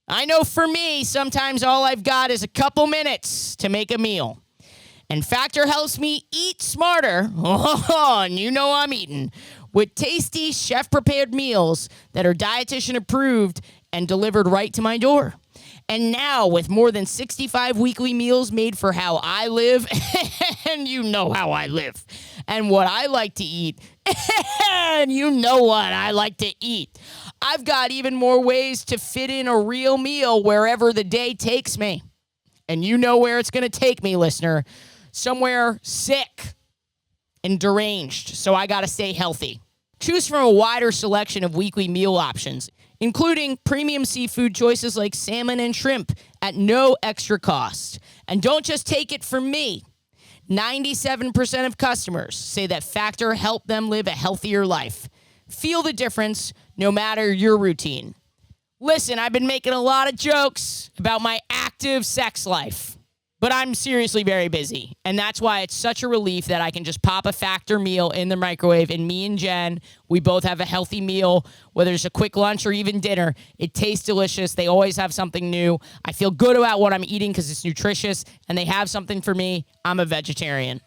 I know for me, sometimes all I've got is a couple minutes to make a meal. And Factor helps me eat smarter. Oh, and you know I'm eating with tasty chef-prepared meals that are dietitian approved and delivered right to my door. And now with more than 65 weekly meals made for how I live, and you know how I live, and what I like to eat, and you know what I like to eat. I've got even more ways to fit in a real meal wherever the day takes me. And you know where it's going to take me, listener. Somewhere sick and deranged, so I got to stay healthy. Choose from a wider selection of weekly meal options, including premium seafood choices like salmon and shrimp at no extra cost. And don't just take it from me. 97% of customers say that Factor helped them live a healthier life. Feel the difference no matter your routine. Listen, I've been making a lot of jokes about my active sex life, but I'm seriously very busy. And that's why it's such a relief that I can just pop a Factor meal in the microwave. And me and Jen, we both have a healthy meal, whether it's a quick lunch or even dinner. It tastes delicious. They always have something new. I feel good about what I'm eating because it's nutritious, and they have something for me. I'm a vegetarian.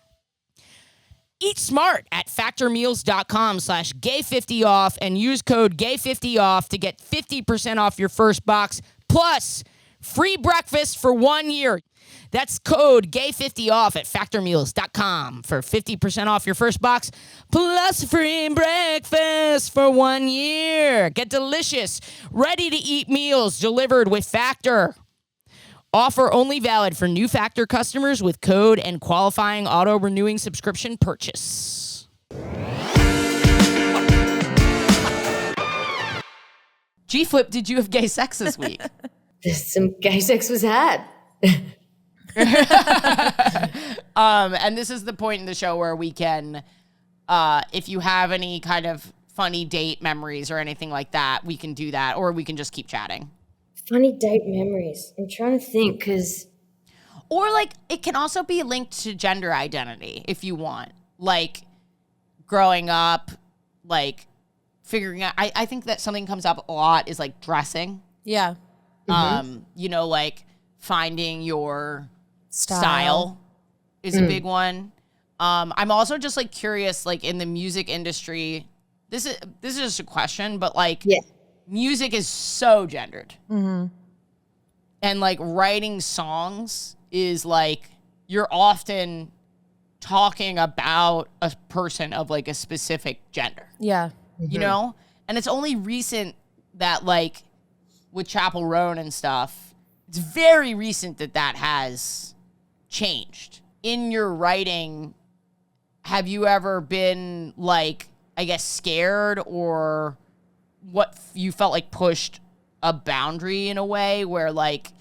Eat smart at factormeals.com/gay50off and use code gay50off to get 50% off your first box, plus free breakfast for 1 year. That's code gay50off at factormeals.com for 50% off your first box, plus free breakfast for 1 year. Get delicious, ready-to-eat meals delivered with Factor. Offer only valid for new Factor customers with code and qualifying auto-renewing subscription purchase. G-Flip, did you have gay sex this week? Some gay sex was had. And this is the point in the show where we can, if you have any kind of funny date memories or anything like that, we can do that, or we can just keep chatting. Funny date memories. I'm trying to think because... Or, like, it can also be linked to gender identity if you want. Like, growing up, like, figuring out... I think that something comes up a lot is, like, dressing. Yeah. You know, like, finding your style is a big one. I'm also just, like, curious, like, in the music industry... This is just a question, but, like... Yeah. Music is so gendered. And, like, writing songs is, like, you're often talking about a person of, like, a specific gender. Yeah. You know? And it's only recent that, like, with Chapel Roan and stuff, it's very recent that has changed. In your writing, have you ever been, like, I guess, scared or... what you felt like pushed a boundary in a way where, like,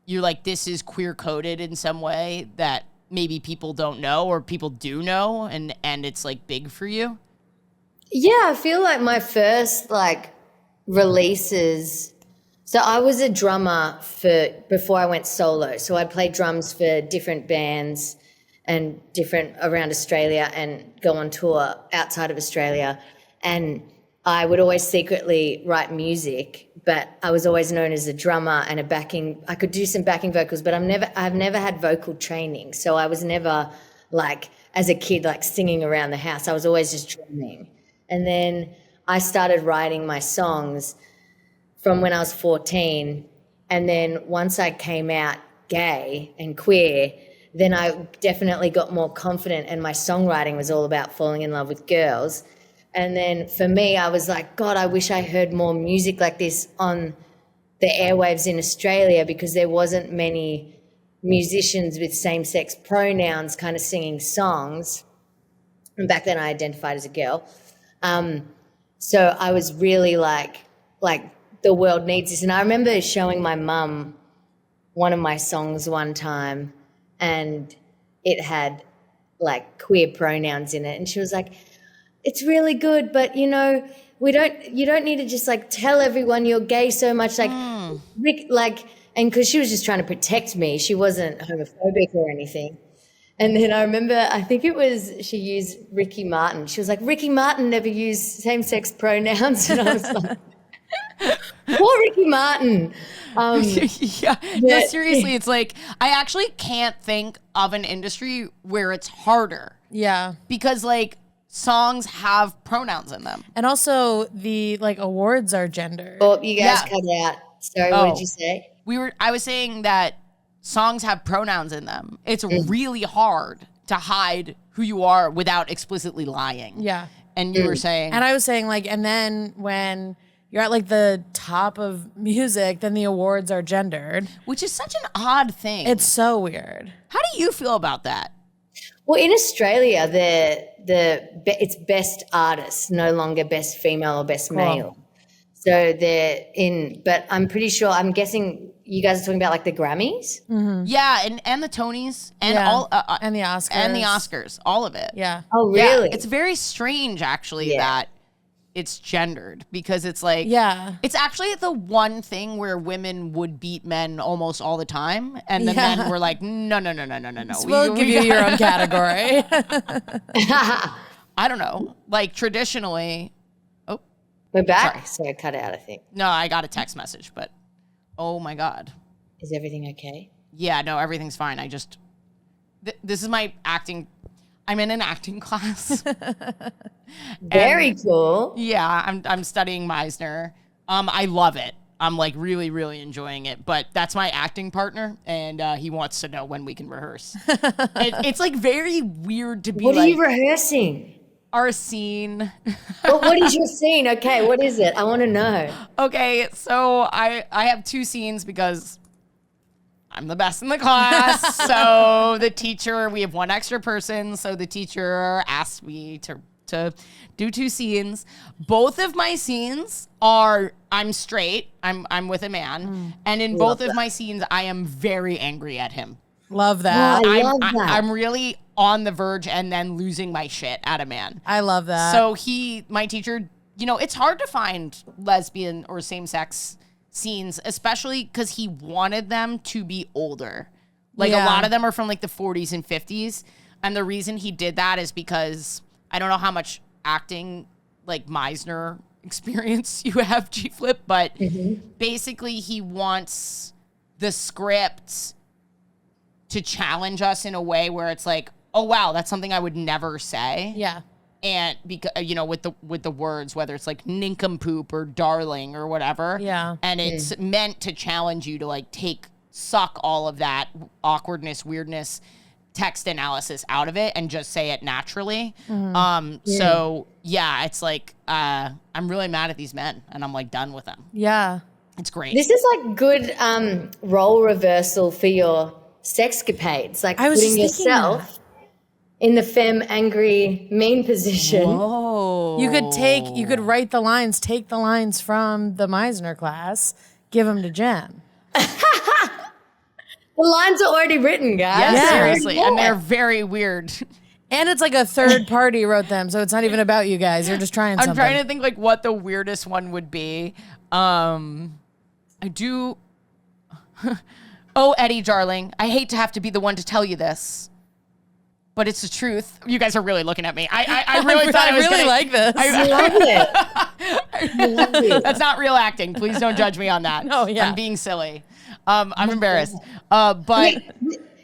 you're like, this is queer coded in some way that maybe people don't know or people do know, and it's like big for you? Yeah, I feel like my first like releases. So I was a drummer before I went solo. So I'd play drums for different bands and different around Australia and go on tour outside of Australia. And I would always secretly write music, but I was always known as a drummer and I could do some backing vocals, but I've never had vocal training. So I was never like, as a kid, like singing around the house. I was always just drumming. And then I started writing my songs from when I was 14. And then once I came out gay and queer, then I definitely got more confident, and my songwriting was all about falling in love with girls. And then for me, I was like, God, I wish I heard more music like this on the airwaves in Australia, because there wasn't many musicians with same-sex pronouns kind of singing songs. And back then I identified as a girl. So I was really like the world needs this. And I remember showing my mum one of my songs one time, and it had like queer pronouns in it. And she was like, it's really good, but you know, you don't need to just like tell everyone you're gay so much, like Rick, like, and because she was just trying to protect me, she wasn't homophobic or anything. And then I remember, I think it was, she used Ricky Martin. She was like, Ricky Martin never used same-sex pronouns, and I was like, poor Ricky Martin. Yeah. No, seriously, it's like I actually can't think of an industry where it's harder. Yeah. Because like songs have pronouns in them. And also the like awards are gendered. Oh, you guys Yeah. cut out. Sorry, what did you say? I was saying that songs have pronouns in them. It's really hard to hide who you are without explicitly lying. Yeah. And you were saying, And I was saying like, and then when you're at like the top of music, then the awards are gendered. which is such an odd thing. It's so weird. How do you feel about that? Well, in Australia, it's best artist, no longer best female or best male. So but I'm pretty sure, I'm guessing you guys are talking about like the Grammys? Yeah, and the Tonys and Yeah. all And the Oscars. and the Oscars, all of it. Yeah. Oh, Yeah, really? it's very strange actually Yeah. that it's gendered because it's like Yeah. it's actually the one thing where women would beat men almost all the time, and the Yeah. men were like, no. We'll give you your own category. I don't know, like traditionally. Oh We're back. Sorry, I cut out, I think. no, I got a text message, but oh my god, Is everything okay? yeah, no, everything's fine. I just this is my acting. I'm in an acting class. Very cool. Yeah, I'm studying Meisner. I love it. I'm like really, really enjoying it. But that's my acting partner, and he wants to know when we can rehearse. It's like very weird to be What are like you rehearsing? our scene. What is your scene? Okay, what is it? I want to know. Okay, so I have 2 scenes because I'm the best in the class. So the teacher, we have 1 extra person. So the teacher asked me to do 2 scenes. Both of my scenes are I'm straight. I'm with a man, and in both of my scenes, I am very angry at him. Love that. I love that. I'm really on the verge and then losing my shit at a man. I love that. So my teacher, it's hard to find lesbian or same-sex scenes, especially because he wanted them to be older. Like a Yeah. lot of them are from like the 40s and 50s. And the reason he did that is because I don't know how much acting like Meisner experience you have, G-Flip, but basically he wants the script to challenge us in a way where it's like, oh wow, that's something I would never say. yeah. And because with the words, whether it's like nincompoop or darling or whatever, Yeah. and it's meant to challenge you to like suck all of that awkwardness, weirdness, text analysis out of it and just say it naturally. So yeah, it's like I'm really mad at these men and I'm like done with them. Yeah. It's great. This is like good role reversal for your sexcapades, like I was putting just thinking yourself in the femme angry mean position. Oh, You could write the lines, take the lines from the Meisner class, give them to Jen. The lines are already written, guys. yeah, Yeah. seriously, and they're very weird. And it's like a third party wrote them, so it's not even about you guys. You're just trying I'm something. trying to think like what the weirdest one would be. I do. Oh, Eddie, darling, I hate to have to be the one to tell you this, but it's the truth. You guys are really looking at me. I really thought I was really gonna, like this. I love it. I love it. That's not real acting. Please don't judge me on that. No, yeah. I'm being silly. I'm embarrassed. But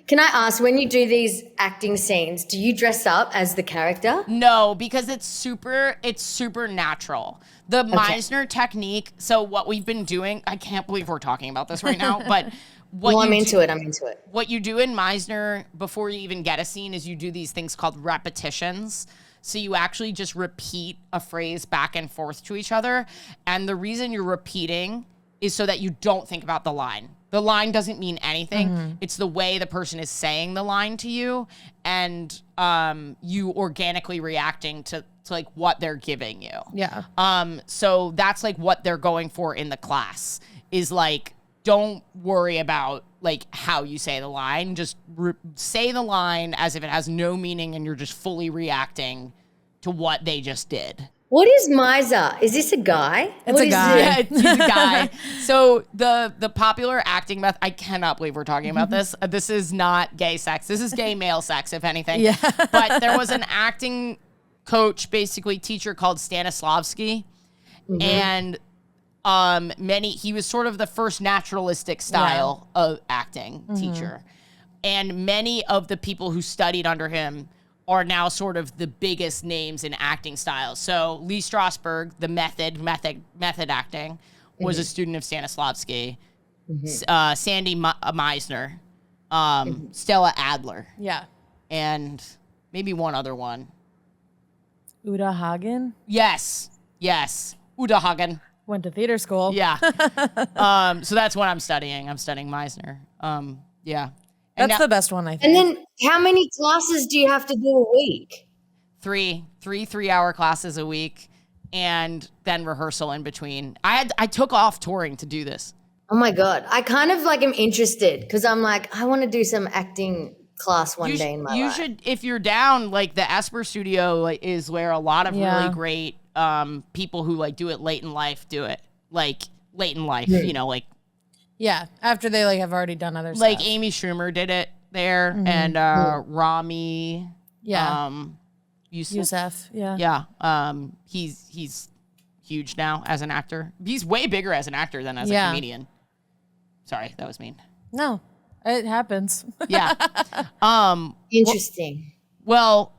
Can I ask, when you do these acting scenes, do you dress up as the character? no, because it's super natural. The Meisner technique. So what we've been doing, I can't believe we're talking about this right now, but what Well, I'm you into do- it. I'm into it. What you do in Meisner before you even get a scene is you do these things called repetitions. So you actually just repeat a phrase back and forth to each other. And the reason you're repeating is so that you don't think about the line. The line doesn't mean anything. It's the way the person is saying the line to you and you organically reacting to like what they're giving you. Yeah. So that's like what they're going for in the class is like, don't worry about like how you say the line. Just say the line as if it has no meaning and you're just fully reacting to what they just did. What is Miser? Is this a guy? It's What a is guy. Yeah, he's a guy. So the popular acting method, I cannot believe we're talking about this. This is not gay sex. This is gay male sex, if anything. Yeah. But there was an acting coach, basically teacher called Stanislavski. And he was sort of the first naturalistic style of acting teacher. And many of the people who studied under him are now sort of the biggest names in acting styles. So Lee Strasberg, the method acting, was a student of Stanislavski. Sandy Meisner, Stella Adler, Yeah. and maybe one other one. Uda Hagen Yes. Uda Hagen. went to theater school. Yeah. So that's what I'm studying. I'm studying Meisner. Yeah. And That's now, the best one, I think. And then how many classes do you have to do a week? three 3-hour classes a week, and then rehearsal in between. I took off touring to do this. Oh my God. I kind of like am interested because I'm like, I want to do some acting class one day in my You life. should, if you're down, like the Esper Studio is where a lot of Yeah. really great people who like do it late in life do it. Like late in life, you know, like Yeah, after they like have already done other like stuff. Amy Schumer did it there, and Rami, Yeah. Youssef. Youssef, yeah. Yeah, he's huge now as an actor. He's way bigger as an actor than as a comedian. Sorry, that was mean. No, it happens. Yeah. Interesting. Well,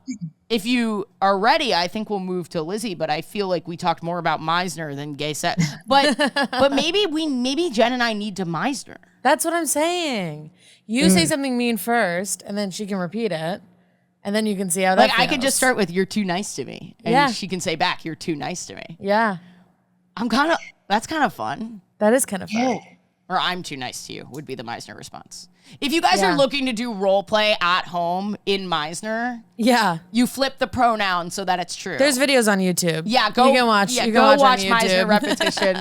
if you are ready, I think we'll move to Lizzy, but I feel like we talked more about Meisner than gay sex. But maybe Jen and I need to Meisner. That's what I'm saying. You say something mean first, and then she can repeat it, and then you can see how that Like I could feels. just start with "You're too nice to me," and she can say back, "You're too nice to me." Yeah, That's kind of fun. that is kind of fun. Or "I'm too nice to you" would be the Meisner response. If you guys are looking to do role play at home in Meisner, Yeah. you flip the pronoun so that it's true. There's videos on YouTube. Yeah, go. You can watch. Yeah, you can go watch, watch on Meisner YouTube. repetition.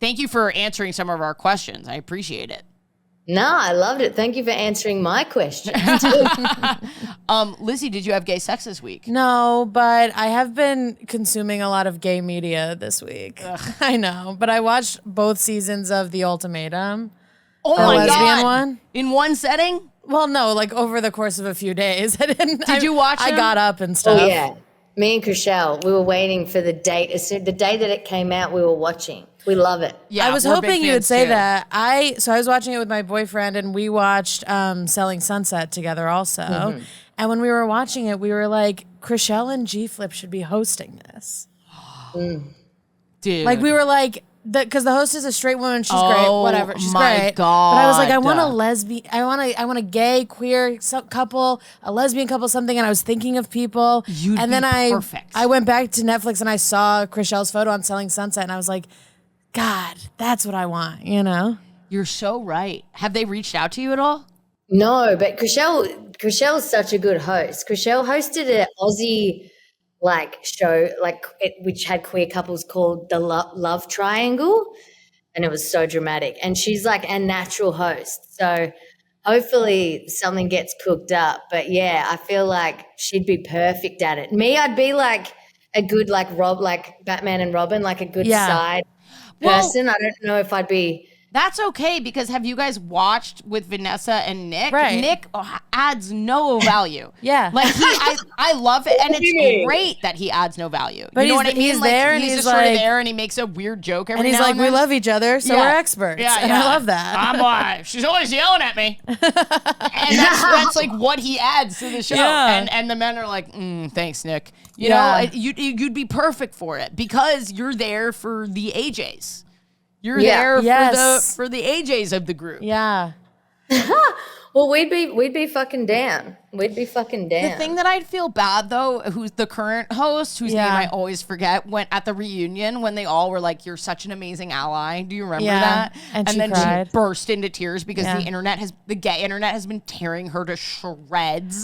Thank you for answering some of our questions. I appreciate it. No, I loved it. Thank you for answering my question. Lizzy, did you have gay sex this week? No, but I have been consuming a lot of gay media this week. I know, but I watched both seasons of The Ultimatum. Oh The my lesbian god! one? In one setting? Well, no, like over the course of a few days. I didn't. Did you watch I them? got up and stuff. Oh, yeah. Me and Chriselle, we were waiting for the date. The day that it came out, we were watching. We love it. Yeah, I was we're big hoping you would fans say too. that. I was watching it with my boyfriend, and we watched Selling Sunset together also. Mm-hmm. And when we were watching it, we were like, Chriselle and G Flip should be hosting this. Dude. Like we were like, because the host is a straight woman, she's great, Oh whatever, she's my great. But I was like, I want a God. lesbian, I want a gay queer couple, a lesbian couple, something. And I was thinking of people, You'd and then be perfect. I went back to Netflix and I saw Chriselle's photo on Selling Sunset, and I was like, God, that's what I want, you know? You're so right. Have they reached out to you at all? No, but Chriselle's such a good host. Chriselle hosted an Aussie show which had queer couples called the Love Triangle, and it was so dramatic. And she's like a natural host, so hopefully something gets cooked up. But yeah, I feel like she'd be perfect at it. Me, I'd be like a good like Batman and Robin, like a good side person. I don't know if I'd be. That's okay, because have you guys watched with Vanessa and Nick? Right. Nick adds no value. Yeah. Like I love it, and it's great that he adds no value. But you know he's- what I mean? he's Like, there and he's he's just sort of like- there, and he makes a weird joke every And he's now like, and we then. love each other, so Yeah. we're experts. Yeah, And I love that. I'm like, she's always yelling at me, and that's like what he adds to the show. Yeah. And the men are like, thanks, Nick. You Yeah. know, you'd be perfect for it because you're there for the AJs. You're Yeah. there Yes. for the AJs of the group. Yeah. Well, we'd be fucking down. We'd be fucking down. The thing that I'd feel bad though, who's the current host, whose name I always forget, went at the reunion when they all were like, "You're such an amazing ally." Do you remember Yeah, that? and she then cried. she burst into tears because Yeah. the gay internet has been tearing her to shreds.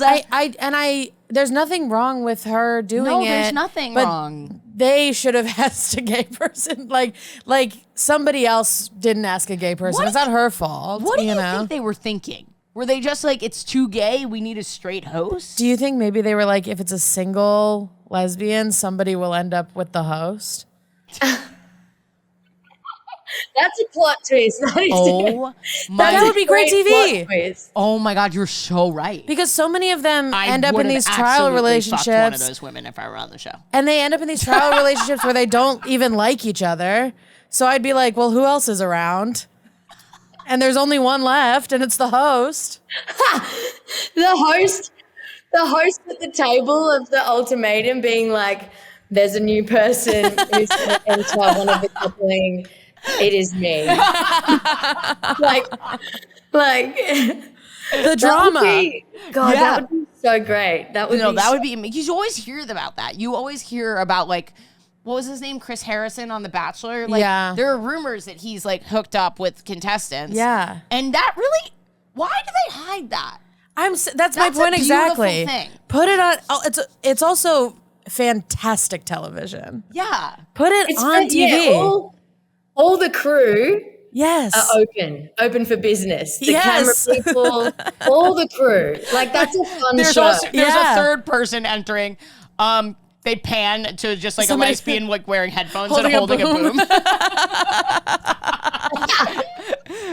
There's nothing wrong with her doing no, it. there's nothing but wrong. They should have asked a gay person. Like somebody else didn't ask a gay person. What It's not her fault. What do you know? think they were thinking? Were they just like, it's too gay, we need a straight host? Do you think maybe they were like, if it's a single lesbian, somebody will end up with the host? That's a plot twist. Oh my! That would be great TV. plot twist. Oh my God, you're so right. Because so many of them I end up in would've these trial absolutely fucked one of relationships. those women if I were on the show. And they end up in these trial relationships where they don't even like each other. So I'd be like, well, who else is around? And there's only one left, and it's the host. The host at the table of the ultimatum being like, there's a new person who's going to enter one of the coupling. It is me. like The drama. That would be so great. That would be because you always hear about that. You always hear about like, what was his name? Chris Harrison on The Bachelor. Like, there are rumors that he's like hooked up with contestants. Yeah. And that really, why do they hide that? That's my point exactly. Thing. Put it on. It's also fantastic television. Yeah. Put it on TV. Yeah, all the crew. Yes. Are open for business. The camera people, all the crew. Like, that's a fun show. There's a third person entering. They pan to just like Somebody, a lesbian like wearing headphones and holding a boom.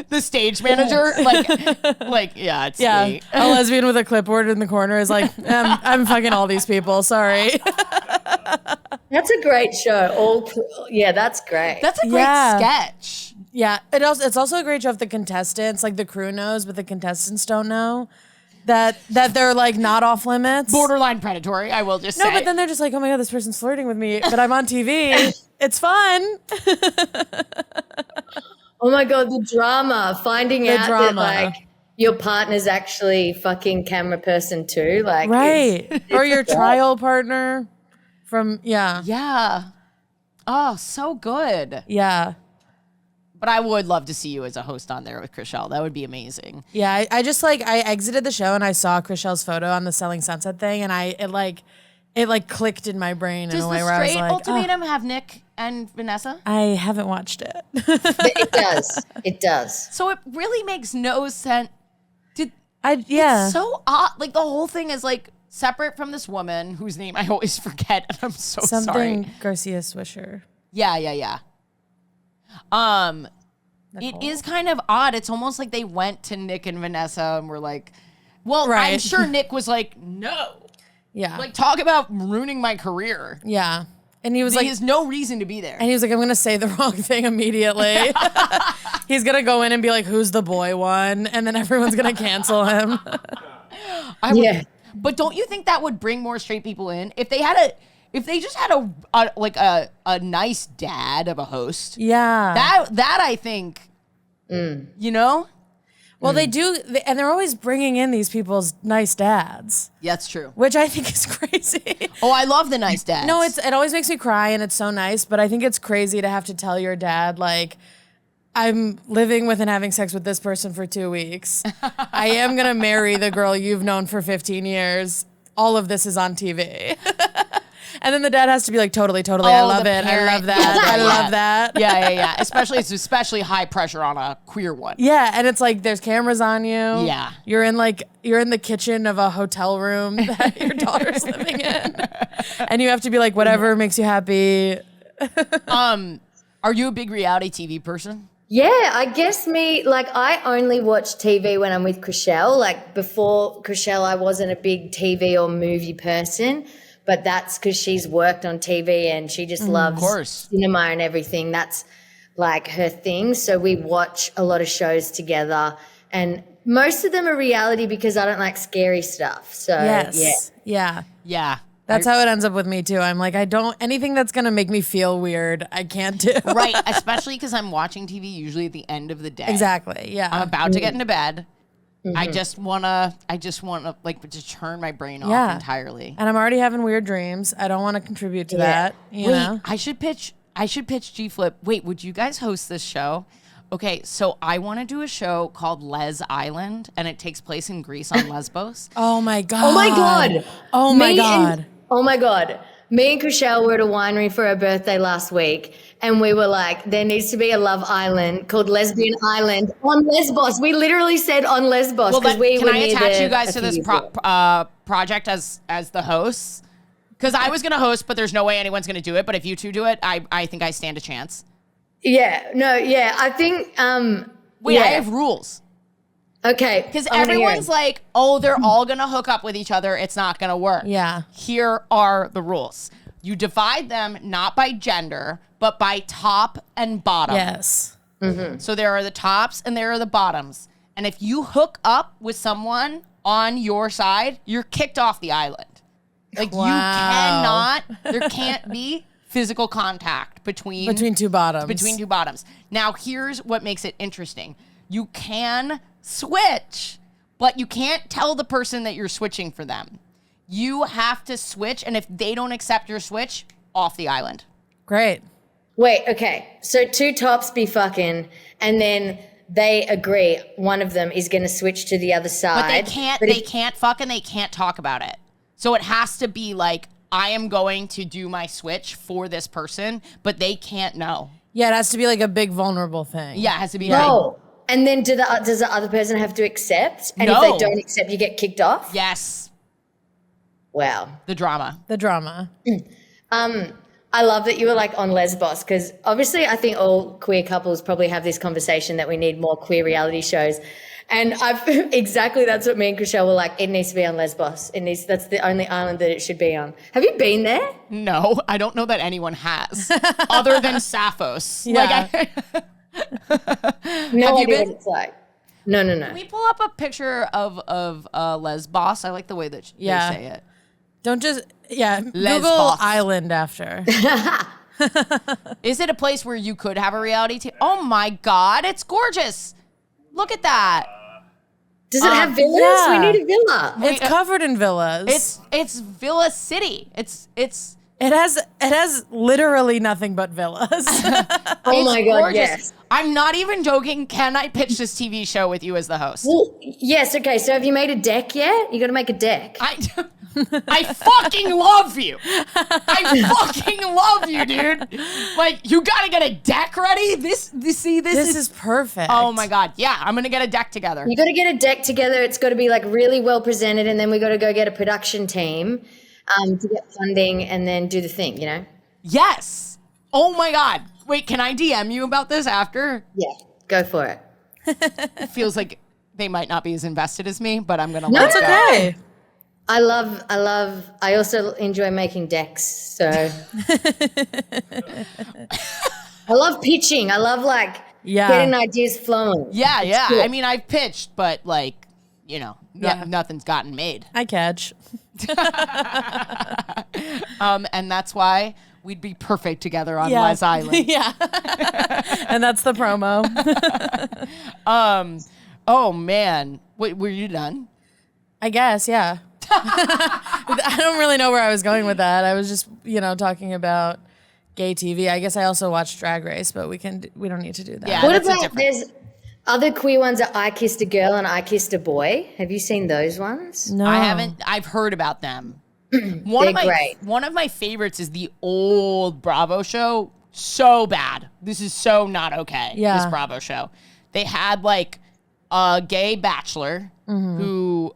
The stage manager, it's me. A lesbian with a clipboard in the corner is like, I'm fucking all these people. Sorry. That's a great show. That's great. That's a great sketch. Yeah, it's also a great show if the contestants, like the crew knows, but the contestants don't know that they're like not off limits. Borderline predatory, I will just say. No, but then they're just like, oh my God, this person's flirting with me, but I'm on TV. It's fun. Oh my God, the drama, finding out that like your partner's actually fucking camera person too. Like, right. Or your trial partner from, Yeah. Oh, so good. Yeah. But I would love to see you as a host on there with Chrishell. That would be amazing. Yeah, I just like, I exited the show and I saw Chrishell's photo on the Selling Sunset thing, and it clicked in my brain in a way where I was like, Does the straight ultimatum have Nick and Vanessa? I haven't watched it. It does. So it really makes no sense. It's so odd. Like, the whole thing is like separate from this woman whose name I always forget, and I'm so sorry. Something Garcia Swisher. Yeah. It is kind of odd. It's almost like they went to Nick and Vanessa and were like, well, I'm sure Nick was like, no. Yeah. Like, talk about ruining my career. Yeah. And he was like, he has no reason to be there. And he was like, I'm going to say the wrong thing immediately. He's going to go in and be like, who's the boy one? And then everyone's going to cancel him. But don't you think that would bring more straight people in? If they just had a nice dad of a host. Yeah. That I think, you know? Well, they do, and they're always bringing in these people's nice dads. Yeah, that's true. Which I think is crazy. Oh, I love the nice dads. No, it always makes me cry, and it's so nice, but I think it's crazy to have to tell your dad, like, I'm living with and having sex with this person for 2 weeks. I am going to marry the girl you've known for 15 years. All of this is on TV. And then the dad has to be like, totally, I love it. I love that. I love that. Yeah. Especially high pressure on a queer one. Yeah, and it's like there's cameras on you. Yeah. You're in the kitchen of a hotel room that your daughter's living in. And you have to be like, whatever makes you happy. Are you a big reality TV person? Yeah, I guess I only watch TV when I'm with Chrishell. Like, before Chrishell, I wasn't a big TV or movie person. But that's because she's worked on TV and she just loves cinema and everything. That's like her thing. So we watch a lot of shows together, and most of them are reality because I don't like scary stuff. So yeah. That's how it ends up with me too. I'm like, anything that's going to make me feel weird, I can't do. Right, especially because I'm watching TV usually at the end of the day. Exactly, yeah. I'm about to get into bed. Mm-hmm. I just wanna like just turn my brain off entirely. And I'm already having weird dreams. I don't want to contribute to that. You know? I should pitch G Flip. Wait, would you guys host this show? Okay, so I want to do a show called Les Island, and it takes place in Greece on Lesbos. Oh my god. Oh my god. Oh my god. Oh my god. Me and Chrishell were at a winery for her birthday last week, and we were like, there needs to be a love island called Lesbian Island on Lesbos. We literally said on Lesbos. Well, can I attach you guys to this project as the hosts? Because I was going to host, but there's no way anyone's going to do it. But if you two do it, I think I stand a chance. I think... Wait, I have rules. Okay. Because everyone's like, oh, they're all going to hook up with each other. It's not going to work. Yeah. Here are the rules. You divide them not by gender, but by top and bottom. Yes. So there are the tops and there are the bottoms. And if you hook up with someone on your side, you're kicked off the island. Like there can't be physical contact between two bottoms. Between two bottoms. Now, here's what makes it interesting. You can switch, but you can't tell the person that you're switching for them. You have to switch, and if they don't accept your switch, off the island. Great. Wait, okay. So two tops be fucking, and then they agree one of them is going to switch to the other side. But they can't fuck and they can't talk about it. So it has to be like, I am going to do my switch for this person, but they can't know. Yeah, it has to be like a big vulnerable thing. Yeah, it has to be no. And then does the other person have to accept? And No. if they don't accept, you get kicked off? Yes. Wow. The drama. I love that you were like on Lesbos, because obviously I think all queer couples probably have this conversation that we need more queer reality shows. And that's what me and Chriselle were like, it needs to be on Lesbos. That's the only island that it should be on. Have you been there? No, I don't know that anyone has, other than Sappho's. Yeah. No you idea been? what it's like. No. Can we pull up a picture of Lesbos? I like the way that they say it. Don't just, Google Lesbos. island after. Is it a place where you could have a reality TV? Oh my God, it's gorgeous. Look at that. Does it have villas? yeah. We need a villa. It's covered in villas. It's Villa City. It has literally nothing but villas. Oh my God, gorgeous. yes. I'm not even joking. Can I pitch this TV show with you as the host? Well, yes, okay. So have you made a deck yet? You got to make a deck. I fucking love you. I fucking love you, dude. Like, you gotta get a deck ready. This is perfect. Oh my God. Yeah, I'm gonna get a deck together. You got to get a deck together. It's got to be like really well presented, and then we got to go get a production team to get funding and then do the thing, you know? Yes. Oh my God. Wait, can I DM you about this after? Yeah, go for it. It feels like they might not be as invested as me, but I'm gonna No, let it's it go. Okay. I also enjoy making decks, so. I love pitching. I love getting ideas flowing. Yeah. cool. I mean, I've pitched, but like, you know, nothing's gotten made. I catch. And that's why we'd be perfect together on Les Island. Yeah. And that's the promo. Oh man. Wait, were you done? I guess, yeah. I don't really know where I was going with that. I was just, talking about gay TV. I guess I also watched Drag Race, but we don't need to do that. Yeah. What that's about there's other queer ones that I Kissed a Girl and I Kissed a Boy? Have you seen those ones? No. I haven't. I've heard about them. Great. One of my favorites is the old Bravo show. So bad. This is so not okay. Yeah. This Bravo show. They had like a gay bachelor who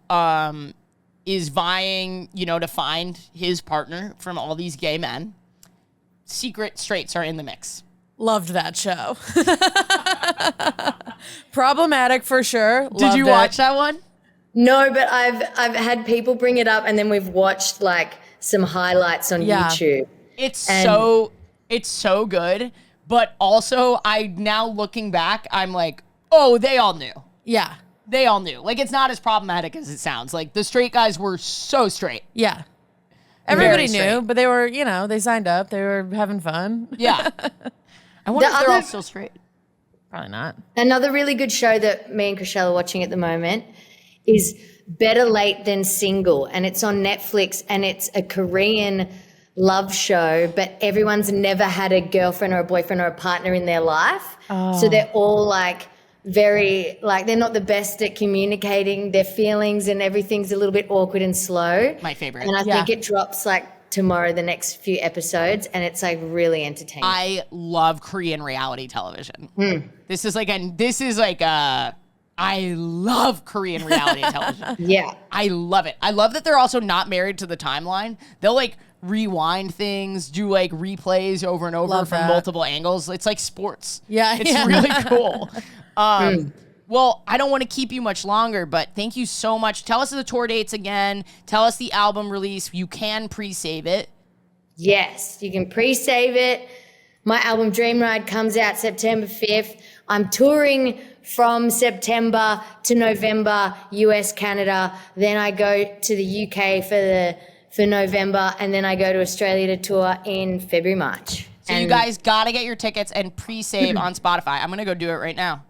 is vying, to find his partner from all these gay men. Secret straights are in the mix. Loved that show. Problematic for sure. Did you watch that one? No, but I've had people bring it up, and then we've watched like some highlights on YouTube. It's so good, but also now looking back, I'm like, oh, they all knew. Yeah. They all knew. Like, it's not as problematic as it sounds. Like, the straight guys were so straight. Yeah. Everybody Very knew, straight. but they were, they signed up. They were having fun. Yeah. I wonder if they're all still straight. Probably not. Another really good show that me and Chriselle are watching at the moment is Better Late Than Single, and it's on Netflix, and it's a Korean love show, but everyone's never had a girlfriend or a boyfriend or a partner in their life. So they're all like very, like, they're not the best at communicating their feelings, and everything's a little bit awkward and slow. My favorite. And I think it drops like tomorrow, the next few episodes, and it's like really entertaining. I love Korean reality television. This is like I love Korean reality television. Yeah. I love it. I love that they're also not married to the timeline. They'll like rewind things, do like replays over and over Love from that. multiple angles. It's like sports. Yeah, It's yeah. really cool. Well, I don't want to keep you much longer, but thank you so much. Tell us the tour dates again. Tell us the album release. You can pre-save it. Yes, you can pre-save it. My album Dream Ride comes out September 5th I'm touring from September to November, US, Canada. Then I go to the UK for November, and then I go to Australia to tour in February, March. So you guys gotta get your tickets and pre-save on Spotify. I'm gonna go do it right now.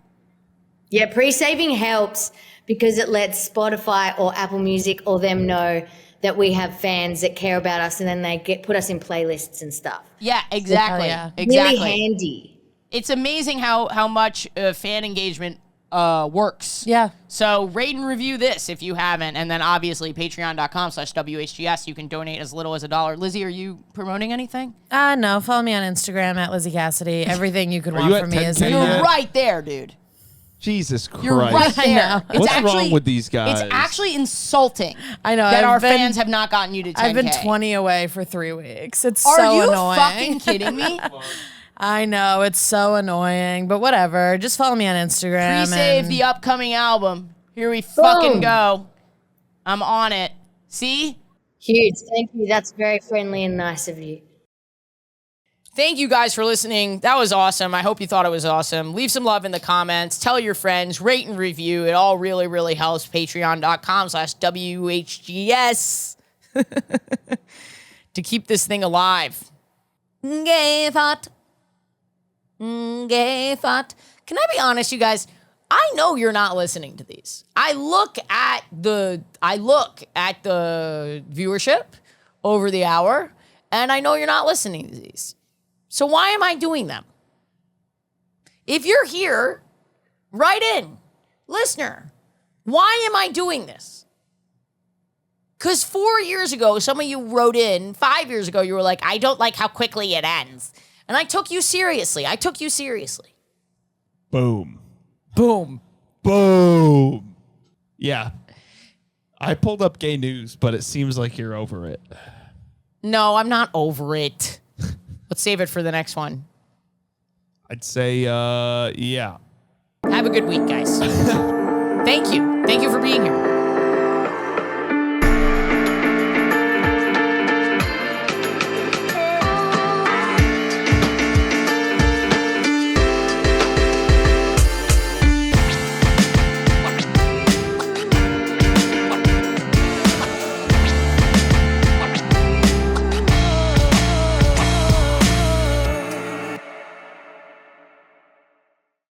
Yeah, pre-saving helps because it lets Spotify or Apple Music or them know that we have fans that care about us, and then they put us in playlists and stuff. Yeah, exactly. yeah. Exactly. Really handy. It's amazing how much fan engagement works. Yeah. So rate and review this if you haven't, and then obviously patreon.com/WHGS. You can donate as little as $1. Lizzy, are you promoting anything? No, follow me on Instagram at Lizzy Cassidy. Everything you could want you from at me is 10K in yet? there. You're right there, dude. Jesus Christ. You're right there. know. It's What's actually, wrong with these guys? It's actually insulting I know. that I've our been- fans have not gotten you to 10K. I've been 20 away for 3 weeks. It's Are so you annoying. fucking kidding me? I know, it's so annoying, but whatever. Just follow me on Instagram. Pre-save and the upcoming album. Here we fucking go. I'm on it. See? Huge. Thank you. That's very friendly and nice of you. Thank you guys for listening. That was awesome. I hope you thought it was awesome. Leave some love in the comments. Tell your friends. Rate and review. It all really, really helps. Patreon.com/WHGS to keep this thing alive. Gay thought. Gay thought. Can I be honest, you guys? I know you're not listening to these. I look at the viewership over the hour, and I know you're not listening to these. So why am I doing them? If you're here, write in. Listener, why am I doing this? Because 4 years ago, some of you wrote in. 5 years ago, you were like, I don't like how quickly it ends. And I took you seriously. Boom. Boom. Boom. Yeah. I pulled up gay news, but it seems like you're over it. No, I'm not over it. Let's save it for the next one. I'd say, yeah. Have a good week, guys. Thank you. Thank you for being here.